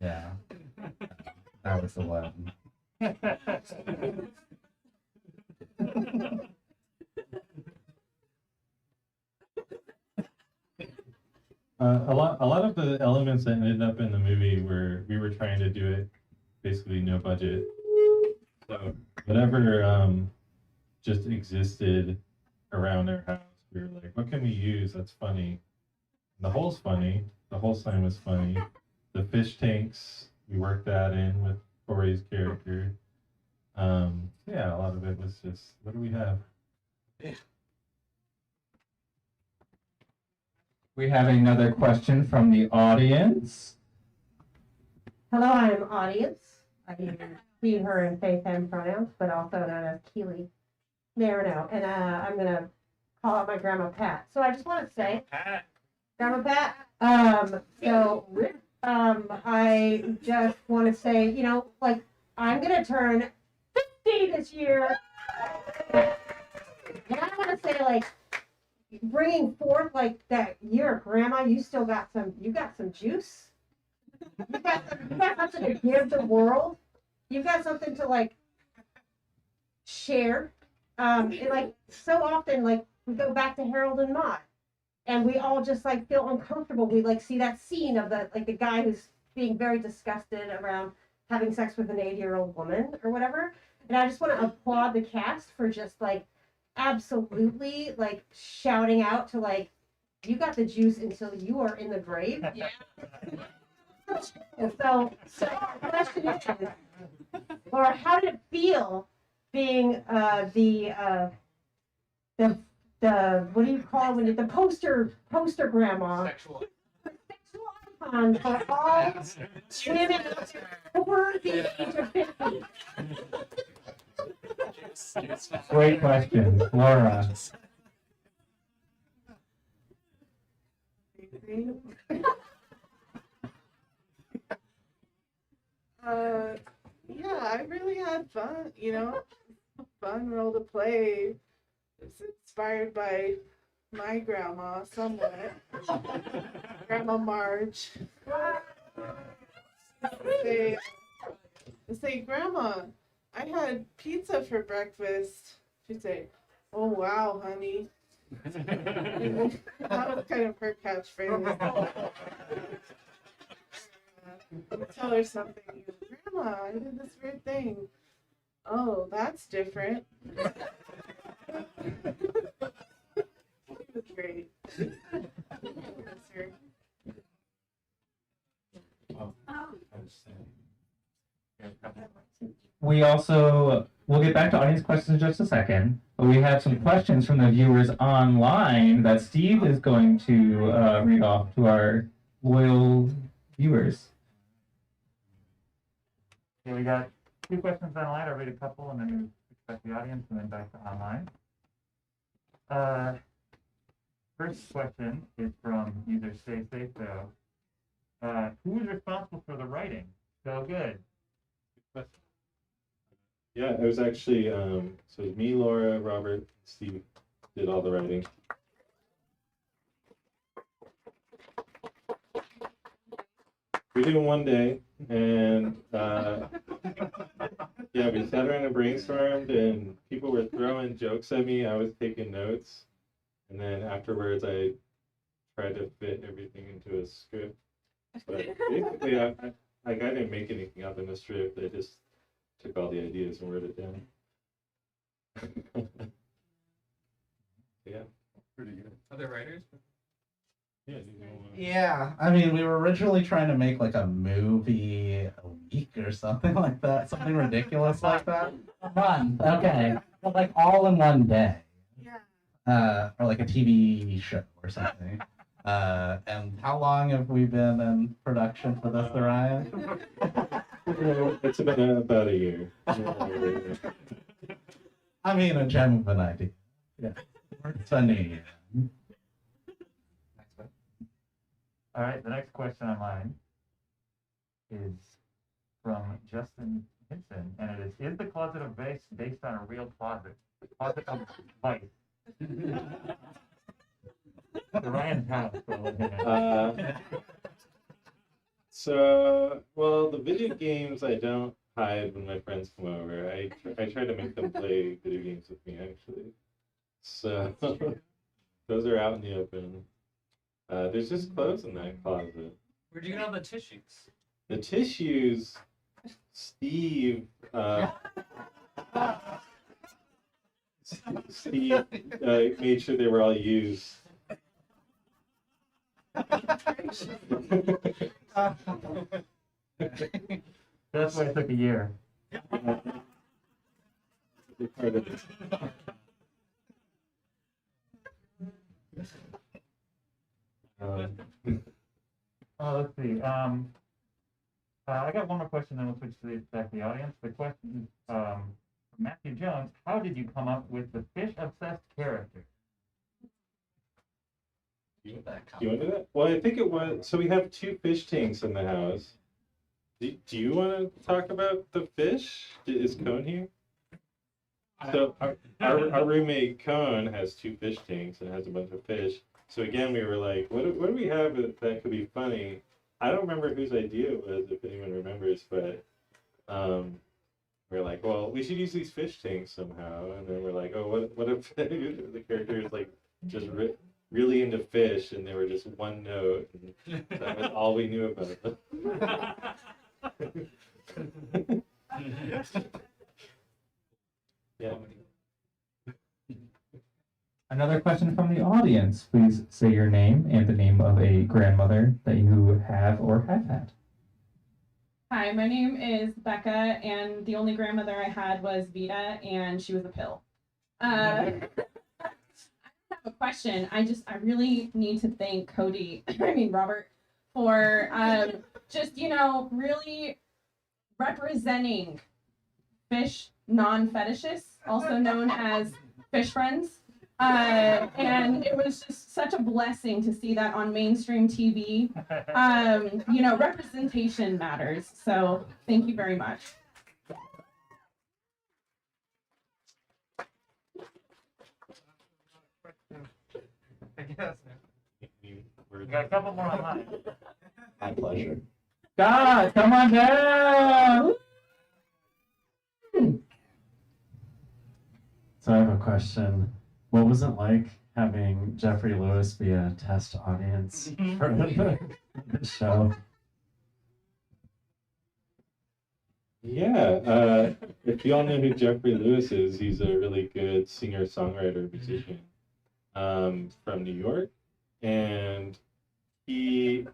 Yeah, that was the one. A lot of the elements that ended up in the movie we were trying to do it basically no budget. So whatever just existed around our house, we were like, what can we use that's funny? The hole's funny. The whole sign was funny. The fish tanks, we worked that in with Corey's character. Yeah, a lot of it was just, what do we have? We have another question from the audience. Hello, I'm audience. I use he, her, and they, them pronouns, but also known as Keely Marino. And I'm going to call out my grandma Pat. So I just want to say, Grandma Pat, I just want to say, like, I'm going to turn 50 this year. And I want to say, like, bringing forth like that year of grandma, you got some juice. You got something to give the world. You've got something to like share. And like so often, like we go back to Harold and Maude, and we all just like feel uncomfortable. We like see that scene of the guy who's being very disgusted around having sex with an 80-year-old woman or whatever. And I just want to applaud the cast for just like absolutely like shouting out to like, you got the juice until you are in the grave. Yeah. So the question is, Laura, how did it feel being the what do you call it, the poster grandma? Sexual icon for all women over the age of 50. Great question, Laura. Yeah, I really had fun, fun role to play. It's inspired by my grandma somewhat. Grandma Marge. Say, Grandma, I had pizza for breakfast. She'd say, oh wow, honey. That was kind of her catchphrase. Tell her something. Grandma, I did this weird thing. Oh, that's different. Great. We also, we'll get back to audience questions in just a second, but we have some questions from the viewers online that Steve is going to read off to our loyal viewers. Okay, we got 2 questions online. I'll read a couple and then we expect the audience and then back to online. First question is from user Stay Safe Though. Who is responsible for the writing? So good. Yeah, it was actually so it was me, Laura, Robert, Steve did all the writing. We did it one day, and yeah, we sat around and brainstormed, and people were throwing jokes at me. I was taking notes, and then afterwards, I tried to fit everything into a script. But basically, I didn't make anything up in the script. I just took all the ideas and wrote it down. Yeah. Pretty good. Other writers? Yeah. Yeah, I mean, we were originally trying to make like a movie a week or something like that, something ridiculous like that. A month, okay, but like all in one day. Yeah. Or like a TV show or something. And how long have we been in production for this, Ryan? It's been about a year. I mean, a gem of an idea. Yeah. We're spending a year. All right, the next question on mine is from Justin Hinson, and it is the closet of Vice based on a real closet? The closet of Vice. The Ryan's house. So, well, the video games I don't hide when my friends come over. I try to make them play video games with me, actually. So, those are out in the open. There's just clothes in that closet. Where'd you get all the tissues? The tissues, Steve, Steve made sure they were all used. That's why it took a year. Let's see. I got one more question, then we'll switch to back to the audience. The question from Matthew Jones: how did you come up with the fish-obsessed character? Do you want to do that? Well, I think it was. So we have 2 fish tanks in the house. Do you want to talk about the fish? Is Cone here? So our roommate Cone has 2 fish tanks and has a bunch of fish. So again, we were like, what do we have that could be funny? I don't remember whose idea it was, if anyone remembers, but we're like, well, we should use these fish tanks somehow. And then we're like, oh, what if the character is like just really into fish, and they were just one note, and that was all we knew about them. Yeah. Another question from the audience. Please say your name and the name of a grandmother that you have or have had. Hi, my name is Becca, and the only grandmother I had was Vita, and she was a pill. I have a question. I really need to thank Robert, for just, really representing fish non-fetishists, also known as fish friends. And it was just such a blessing to see that on mainstream TV. Representation matters. So thank you very much. We got a couple more online. My pleasure. God, come on down! So I have a question. What was it like having Jeffrey Lewis be a test audience for the show? Yeah, if you all know who Jeffrey Lewis is, he's a really good singer-songwriter musician. from New York, and he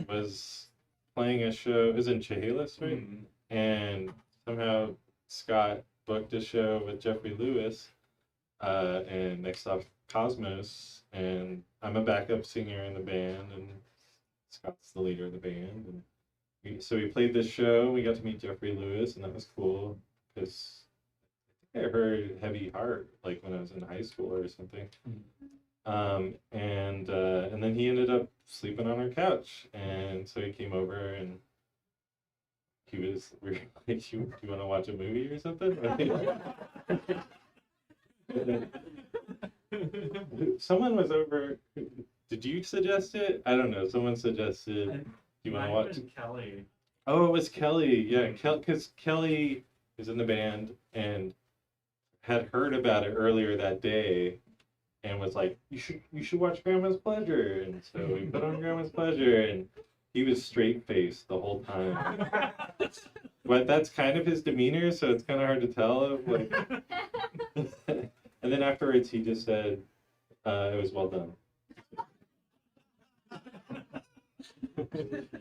was playing a show. It was in Chehalis, right? And somehow Scott booked a show with Jeffrey Lewis, and next off Cosmos, and I'm a backup singer in the band, and Scott's the leader of the band, and so we played this show. We got to meet Jeffrey Lewis, and that was cool because I heard Heavy Heart like when I was in high school or something. And then he ended up sleeping on our couch, and so he came over and we were like, do you want to watch a movie or something? Someone was over. Did you suggest it? I don't know. Someone suggested. Do you want to watch? Kelly. Oh, it was Kelly. Yeah, because Kelly is in the band and had heard about it earlier that day, and was like, you should watch Grandma's Pleasure. And so we put on Grandma's Pleasure, and he was straight faced the whole time. But that's kind of his demeanor, so it's kind of hard to tell. Like, and then afterwards, he just said, "It was well done."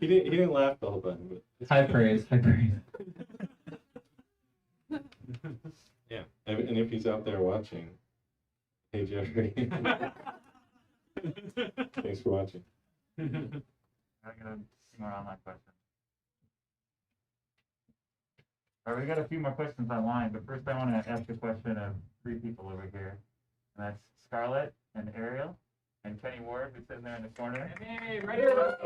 He didn't laugh the whole time. But High praise, high praise. Yeah, and if he's out there watching, hey Jeffrey, thanks for watching. I got a few more online questions. All right, we got a few more questions online, but first I want to ask a question of three people over here, and that's Scarlett and Ariel and Kenny Ward, who's sitting there in the corner. Hey, right here.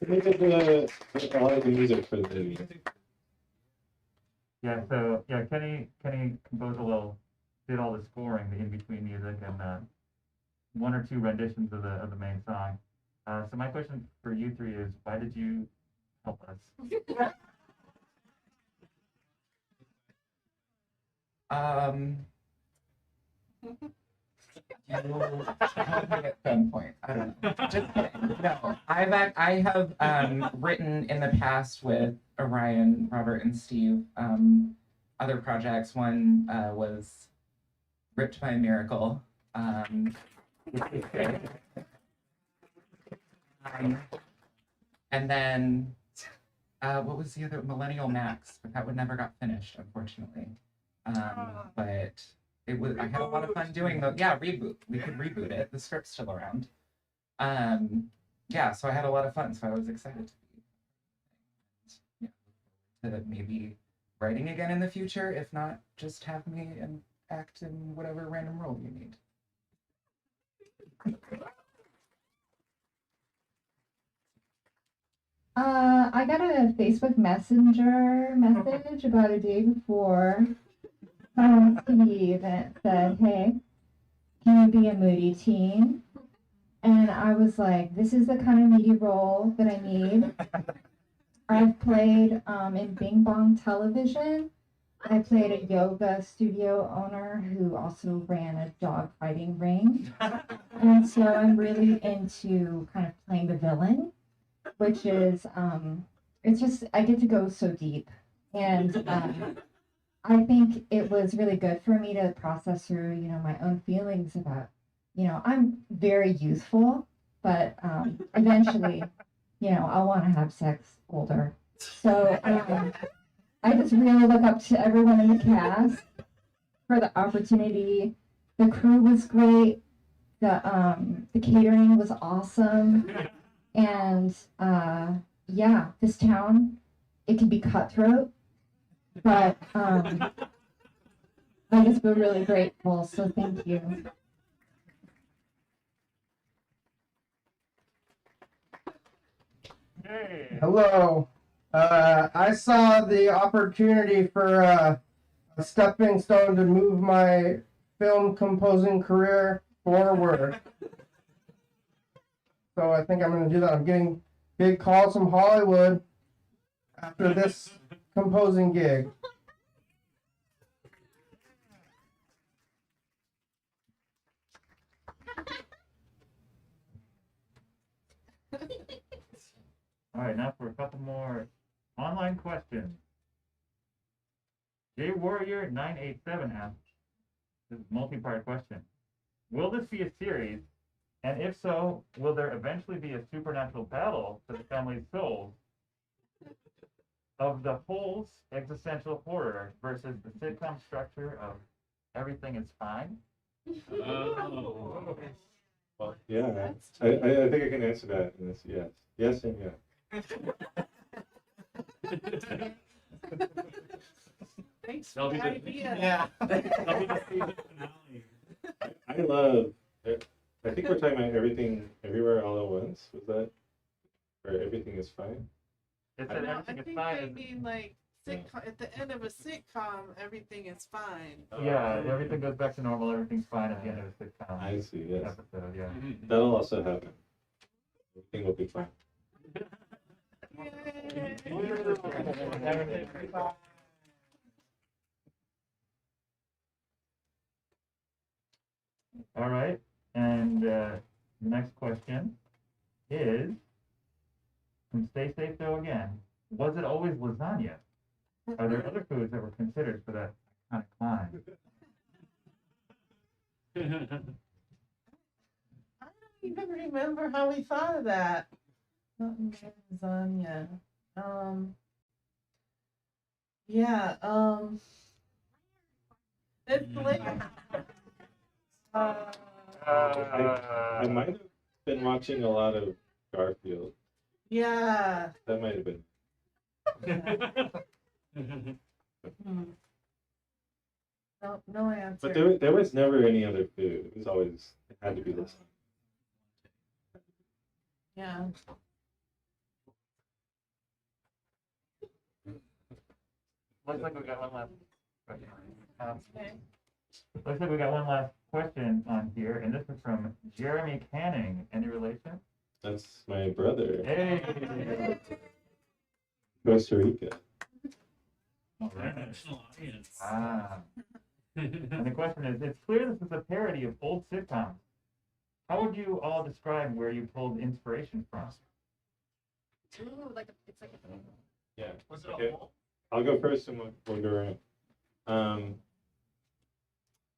They did a lot of the music for the movie. Yeah, so yeah, Kenny composed did all the scoring, the in-between music, and one or two renditions of the main song. So my question for you three is, why did you help us? You held me at gunpoint. I don't know. Just kidding. No, I have written in the past with Orion, Robert, and Steve other projects. One was Ripped by a Miracle. And then what was the other? Millennial Max, but that one never got finished, unfortunately. But it was. I had a lot of fun doing the reboot. We could reboot it. The script's still around. Yeah, so I had a lot of fun. So I was excited to maybe writing again in the future. If not, just have me and act in whatever random role you need. I got a Facebook Messenger message about a day before from Steve that said, "Hey, can you be a moody teen?" And I was like, "This is the kind of meaty role that I need." I've played in Bing Bong Television. I played a yoga studio owner who also ran a dog fighting ring. And so I'm really into kind of playing the villain, which is, it's just, I get to go so deep. And I think it was really good for me to process through, my own feelings about, I'm very youthful, but eventually, I'll want to have sex older. So I just really look up to everyone in the cast for the opportunity. The crew was great. The catering was awesome. And yeah, this town, it can be cutthroat, but I just feel really grateful. So thank you. Hello. I saw the opportunity for a stepping stone to move my film composing career forward. So I think I'm going to do that. I'm getting big calls from Hollywood after this composing gig. All right, now for a couple more online questions. J Warrior 987 asks, This is a multi-part question. Will this be a series? And if so, will there eventually be a supernatural battle for the family's souls of the whole existential horror versus the sitcom structure of everything is fine? Well, yeah, I think I can answer that in this yes. Yes and yes. Thanks That'll for be the the- idea. Yeah. That'll be the season finale. I love, I think we're talking about Everything, Everywhere, All at Once. Was that? Or Everything is Fine? It No, said I everything is think fine. they mean like sitcom. At the end of a sitcom, everything is fine. Yeah, everything goes back to normal. Everything's fine at the end of the sitcom. I see, yes. Episode, yeah. That'll also happen. Everything will be fine. All right, and the next question is from Stay Safe Though again. Was it always lasagna? Are there other foods that were considered for that iconic line? I don't even remember how we thought of that. Lasagna. Yeah. It's like. I might have been watching a lot of Garfield. Yeah. That might have been. No answer. But there was never any other food. It was always, it had to be this. Yeah. Looks like we got one last question. Looks like we got one last question on here, and this is from Jeremy Canning. Any relation? That's my brother. Hey! Costa Rica. International audience. Ah. And the question is, it's clear this is a parody of old sitcoms. How would you all describe where you pulled inspiration from? Ooh, like it's like a Yeah. Was it Okay. a whole? I'll go first and we'll go around.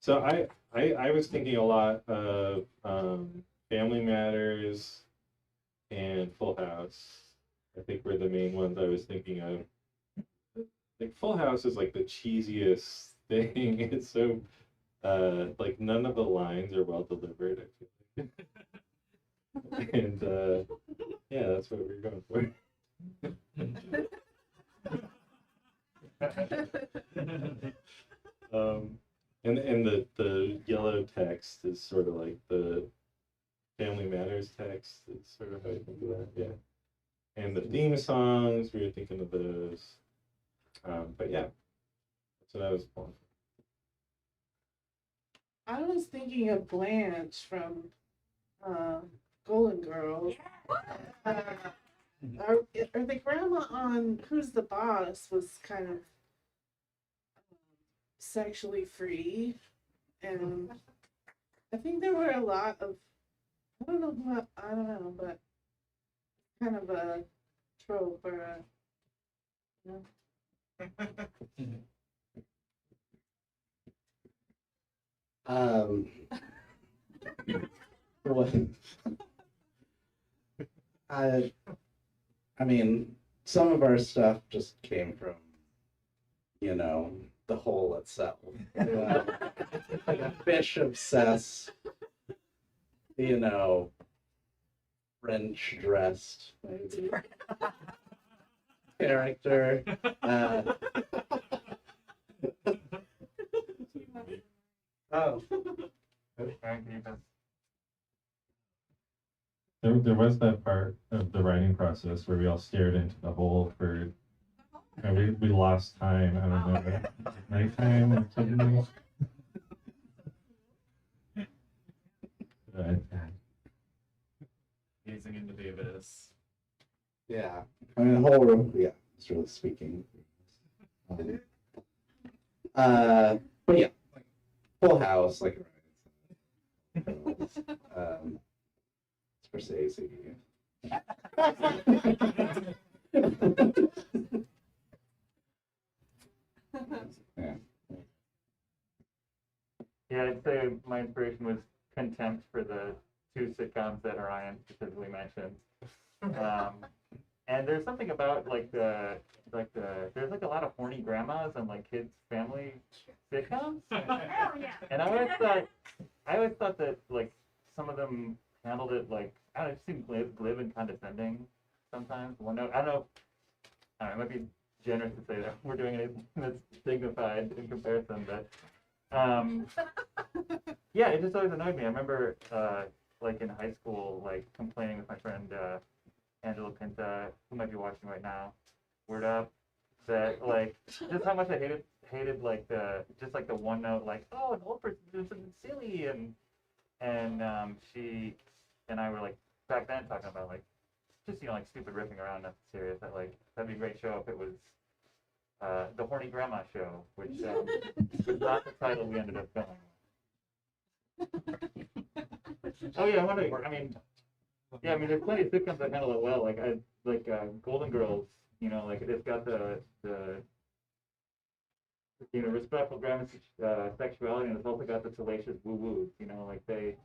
So I was thinking a lot of Family Matters and Full House. I think were the main ones I was thinking of. Like Full House is like the cheesiest thing. It's so like none of the lines are well delivered, I feel like. And yeah, that's what we're going for. And the yellow text is sort of like the Family Matters text. It's sort of how I think of that, yeah. And the theme songs, we were thinking of those. But yeah, that's what I was pulling. I was thinking of Blanche from Golden Girls. Or the grandma on Who's the Boss was kind of sexually free, and I think there were a lot of I don't know, but kind of a trope or a What? I mean, some of our stuff just came from, the hole itself. Like a fish obsessed, French dressed maybe, character. Oh. There was that part of the writing process where we all stared into the hole for, and we lost time. I don't know, nighttime or something. Gazing into the abyss. Yeah. I mean, the whole room, yeah, it's really speaking. But yeah, like Full House, like Scorsese. Yeah. Yeah, I'd say my inspiration was contempt for the two sitcoms that Orion specifically mentioned. And there's something about there's like a lot of horny grandmas and like kids family sitcoms. And I always thought that like some of them handled it like I don't know, it seemed glib and condescending sometimes. Well, no, I don't know. It might be generous to say that we're doing anything that's dignified in comparison, but yeah, it just always annoyed me. I remember like in high school, like complaining with my friend Angela Pinta, who might be watching right now, Word Up, that like just how much I hated like the one note like, oh, an old person doing something silly, and she and I were like back then talking about like just like stupid riffing around, nothing serious. That like that'd be a great show if it was the Horny Grandma Show, which was not the title we ended up going. Oh yeah, I mean, there's plenty of sitcoms that handle it well. Like Golden Girls, you know, like it's got the respectful grammar, sexuality, and it's also got the salacious woo woos. You know, like they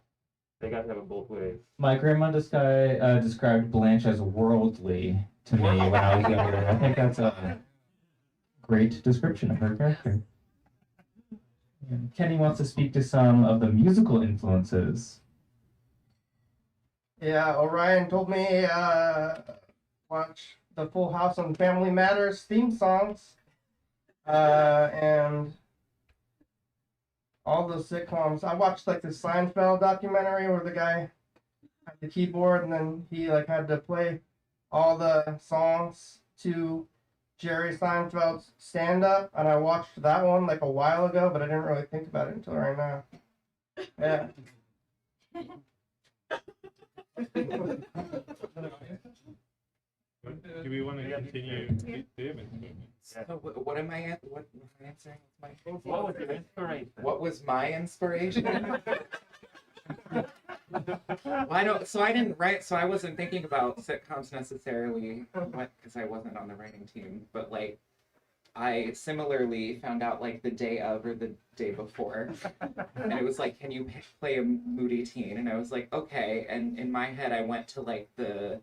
got to have it both ways. My grandma described Blanche as worldly to me when I was younger. I think that's a great description of her character. And Kenny wants to speak to some of the musical influences. Yeah, Orion told me watch the Full House and Family Matters theme songs, and all those sitcoms. I watched like the Seinfeld documentary where the guy had the keyboard and then he like had to play all the songs to Jerry Seinfeld's stand-up, and I watched that one like a while ago, but I didn't really think about it until right now. Yeah. Do we want to continue? So what am I answering? What was your inspiration? What was my inspiration? Well, I didn't write, so I wasn't thinking about sitcoms necessarily, because I wasn't on the writing team. But like, I similarly found out like the day of or the day before, and it was like, can you play a moody teen? And I was like, okay. And in my head, I went to like the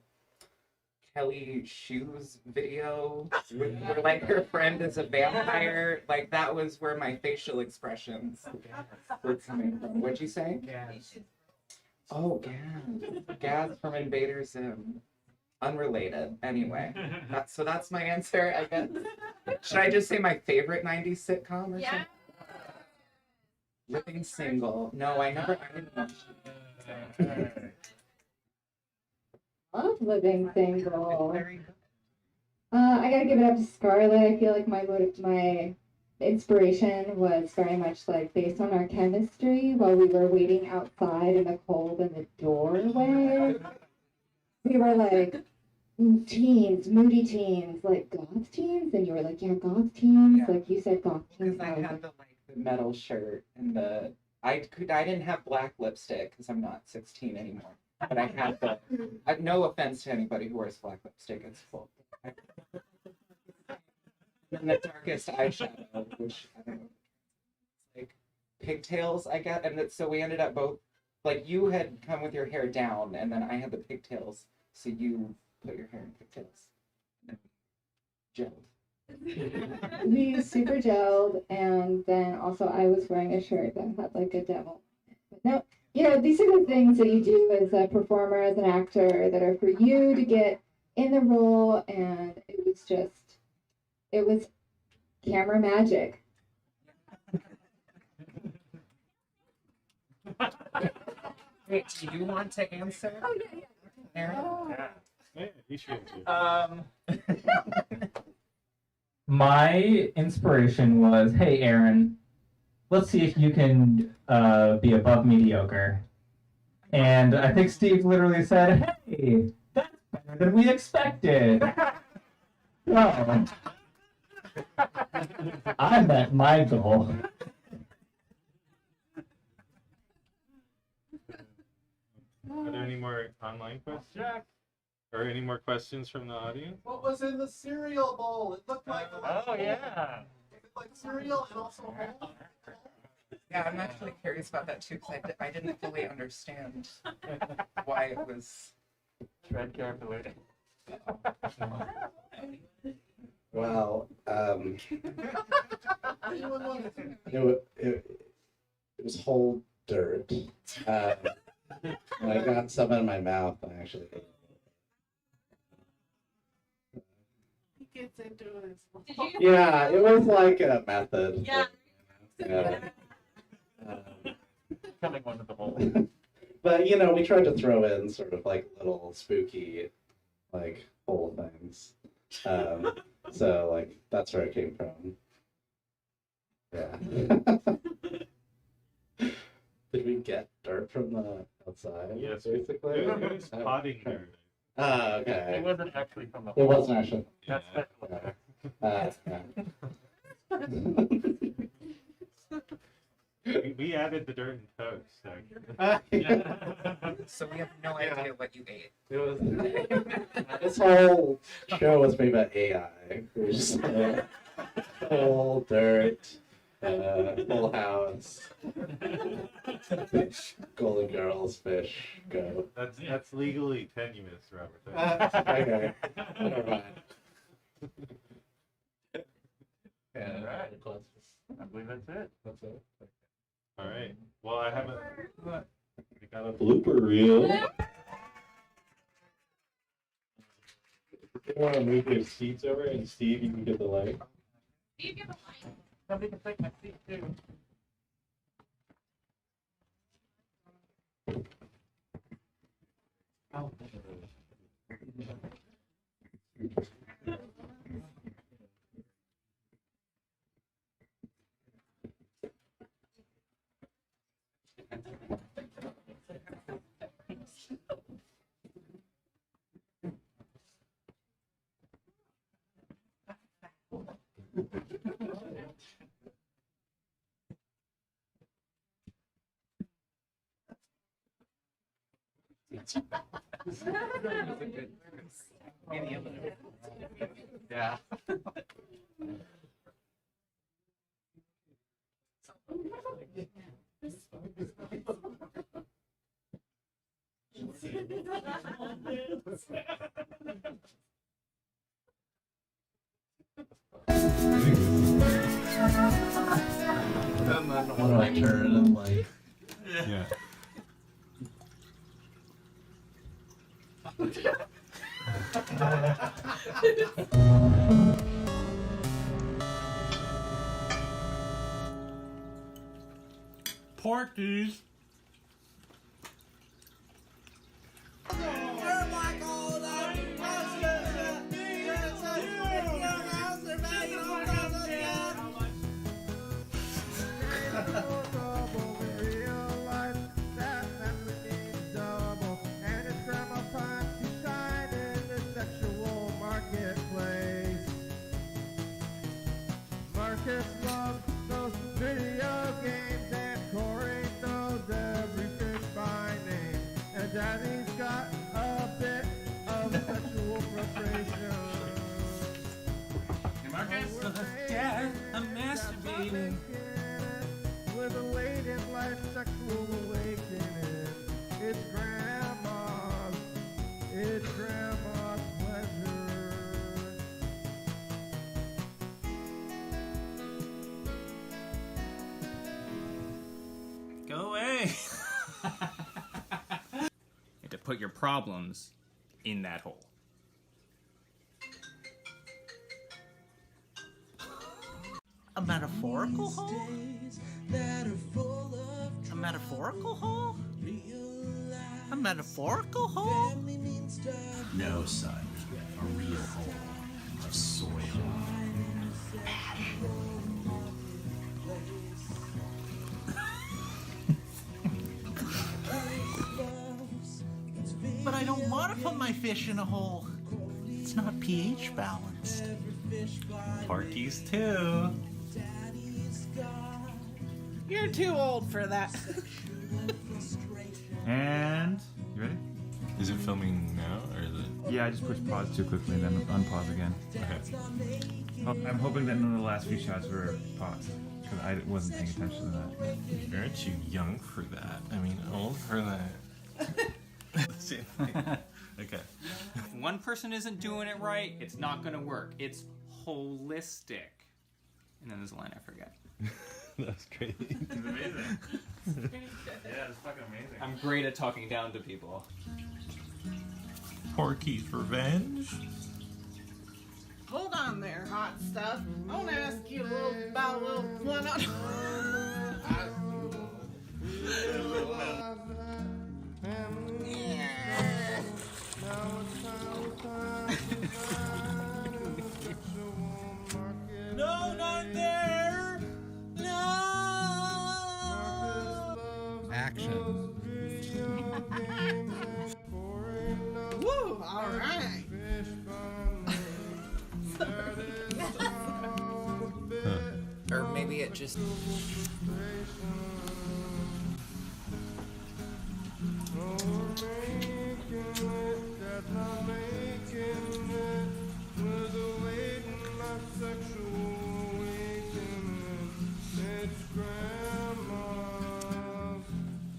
Kelly Shoes video where like her friend is a vampire. Like that was where my facial expressions were coming from. What'd you say? Oh, Gaz. Gaz from Invader Zim. Unrelated. Anyway. That's my answer, I guess. Should I just say my favorite 90s sitcom or something? Living Single. No, I didn't watch it. Love Living Single. I gotta give it up to Scarlett. I feel like my inspiration was very much like based on our chemistry while we were waiting outside in the cold in the doorway. We were like teens, moody teens, like goth teens, and you were like, yeah, goth teens. Yeah. Like you said, goth teens. Because I had the metal shirt and I didn't have black lipstick because I'm not 16 anymore. But I had no offense to anybody who wears black lipstick, it's full. And the darkest eyeshadow, which I don't know, like pigtails, I get, and so we ended up both, like you had come with your hair down, and then I had the pigtails, so you put your hair in pigtails. And gelled. We super gelled, and then also I was wearing a shirt that had like a devil. But no, you know, these are the things that you do as a performer, as an actor, that are for you to get in the role, and it was camera magic. Wait, do you want to answer? Oh, yeah. Aaron? Yeah, you should answer. My inspiration was, hey, Aaron, let's see if you can be above mediocre. And I think Steve literally said, hey, that's better than we expected. So, I met my goal. Are there any more online questions? Or any more questions from the audience? What was in the cereal bowl? It looked like Oh yeah. It looked like cereal and also Yeah, I'm actually curious about that too, because I didn't fully understand why it was. Tread carefully. Well, it was whole dirt. I got some in my mouth. I actually ate it. He gets into it. Yeah, it was like a method. Yeah. Yeah. Coming one of the hole. But we tried to throw in sort of like little spooky, like whole things. So like that's where it came from. Yeah. Did we get dirt from the outside? Yes, basically. it was potting dirt. Oh, okay. It wasn't actually from the It wasn't actually. That's We added the dirt and toast. So. So we have no idea what you ate. It was. This whole show was made by AI. It was just whole dirt, full house, Golden Girls, fish, go. That's legally tenuous, Robert. Okay, never mind. Yeah, all right. I believe that's it. That's it. All right. Well, I got a blooper reel. You want to move your seats over, and Steve, you can get the light. Steve, get the light. Somebody can take my seat too. Oh. Yeah. And then when I turn, I'm like, Yeah. Porkies. Marcus loves those video games, and Corey knows everything by name. And Daddy's got a bit of sexual frustration. Hey, Marcus. Yeah, I'm masturbating. With a late in life sexual awakening. It's grandma's pleasure. Go away. And to put your problems in that hole. A metaphorical hole? A metaphorical hole? A metaphorical hole? No, son. A real hole of soil. But I don't want to put my fish in a hole. It's not pH balanced. Porkies too. You're too old for that. And you ready? Is it filming now, or is it? Yeah, I just pushed pause too quickly, then unpause again. Okay. I'm hoping that none of the last few shots were paused because I wasn't paying attention to that. Aren't you young for that? I mean, old for that. Okay. If one person isn't doing it right, it's not gonna work. It's holistic. And then there's a line I forget. That's great. It's amazing. Yeah, it's fucking amazing. I'm great at talking down to people. Porky's Revenge. Hold on there, hot stuff. I want to ask you about a little one on. No, not there! No! Action. Woo! All right. Or maybe it just.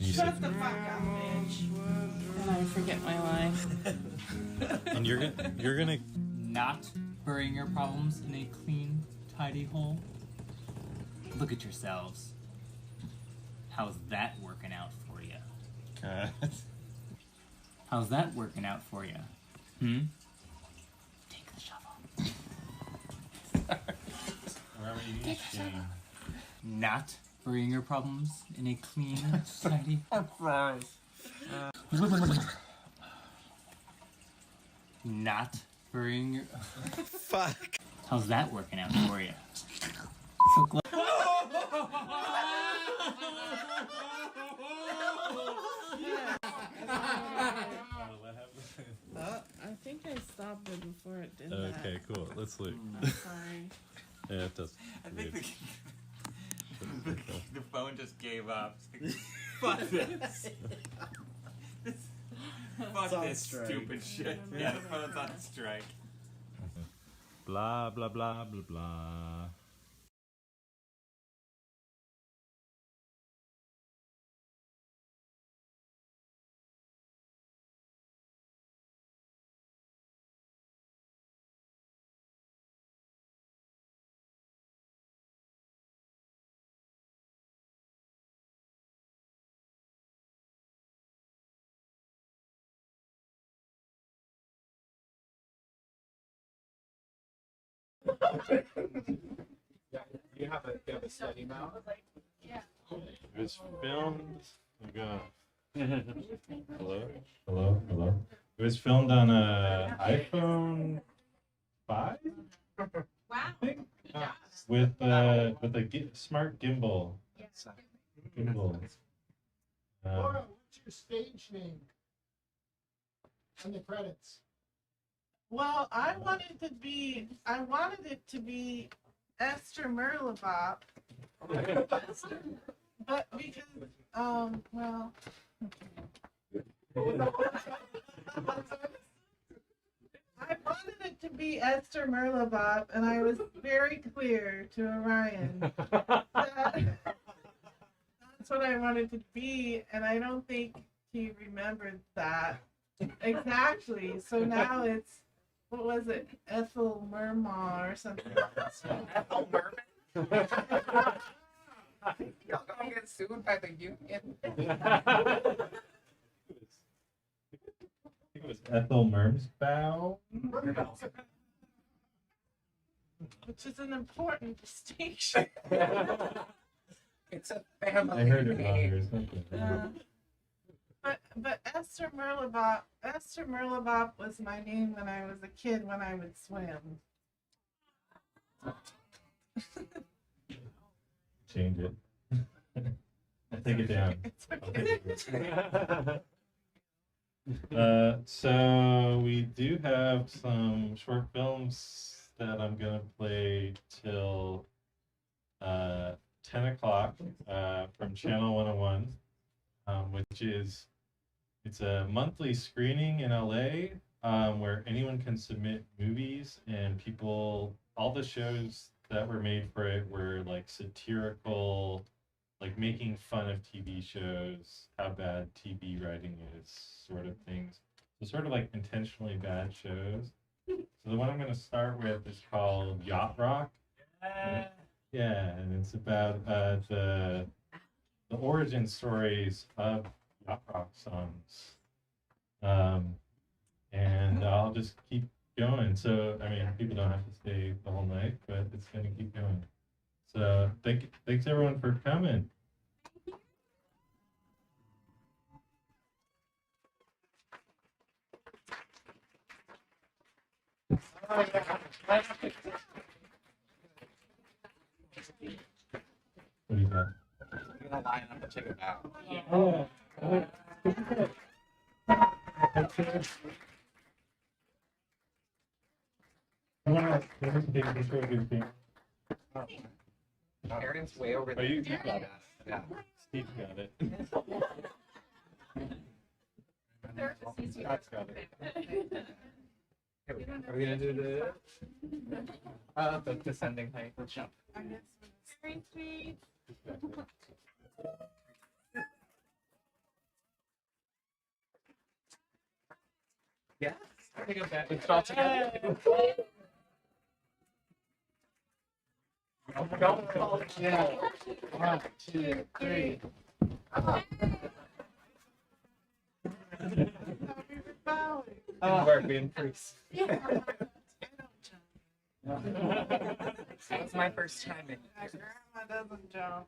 Shut the fuck up, bitch. And I forget my line. And you're gonna Not burying your problems in a clean, tidy hole. Look at yourselves. How's that working out for you? How's that working out for you? Take the shovel. Not burying your problems in a clean, tidy. I'm sorry. Not burying your. Fuck. How's that working out for you? So glad. I think I stopped it before it did that. Okay, cool. Let's look. I'm sorry. Yeah, it does. I think the phone just gave up. It's like, fuck this. Fuck this stupid shit. Yeah, the phone's on strike. Blah blah blah blah blah. You have a steady mouth? Yeah. It was filmed. Oh god. Hello. It was filmed on a iPhone 5. Wow. With a smart gimbal. Gimbal. Laura, what's your stage name? On the credits. Well, I wanted it to be Esther Merlebop. But because, well. I wanted it to be Esther Merlebop, and I was very clear to Orion that that's what I wanted to be, and I don't think he remembered that exactly. So now it's, what was it, Ethel Merma or something. Ethel Merman? Y'all gonna get sued by the union. It was Ethel Mermsbow. Which is an important distinction. It's a family I heard it wrong name. or something. But Esther Merlebop was my name when I was a kid when I would swim. Change it. I take it down. It's I'll okay. take it. So we do have some short films that I'm gonna play till 10 o'clock from Channel 101, which is, it's a monthly screening in LA where anyone can submit movies and people all the shows that were made for it were like satirical, like making fun of TV shows, how bad TV writing is, sort of things. So sort of like intentionally bad shows. So the one I'm going to start with is called Yacht Rock. Yeah, and it's about the origin stories of yacht rock songs. And I'll just keep going. So I mean, people don't have to stay the whole night, but it's going to keep going. So thanks everyone for coming. What do you got? I'm gonna line up and check it out. Oh. Aaron's way over Oh, there. you got it. Yeah. Steve got it. Scott's got it. Are we gonna do the descending height? Let's jump. Very sweet. Yeah. I think I'm back. Let's all together. Don't fall down. 1, 2, 3. Didn't work. We increased. That was my first time in. Grandma doesn't jump.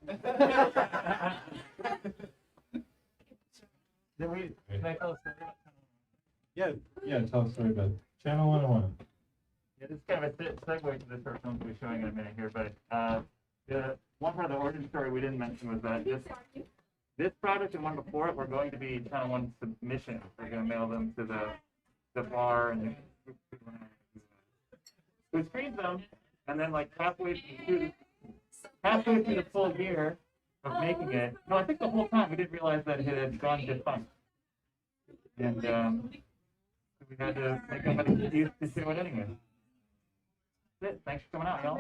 Did we make those? Yeah, tell a story about Channel 101. Yeah, this is kind of a segue to the short film we'll be showing in a minute here, but the one part of the origin story we didn't mention was that this project and one before it were going to be Channel 1 submissions. We're going to mail them to the bar and we screened them, and then like halfway through the full year of making it, no, I think the whole time we didn't realize that it had gone defunct. And we had to make up an excuse to do it anyway. That's it. Thanks for coming out, y'all.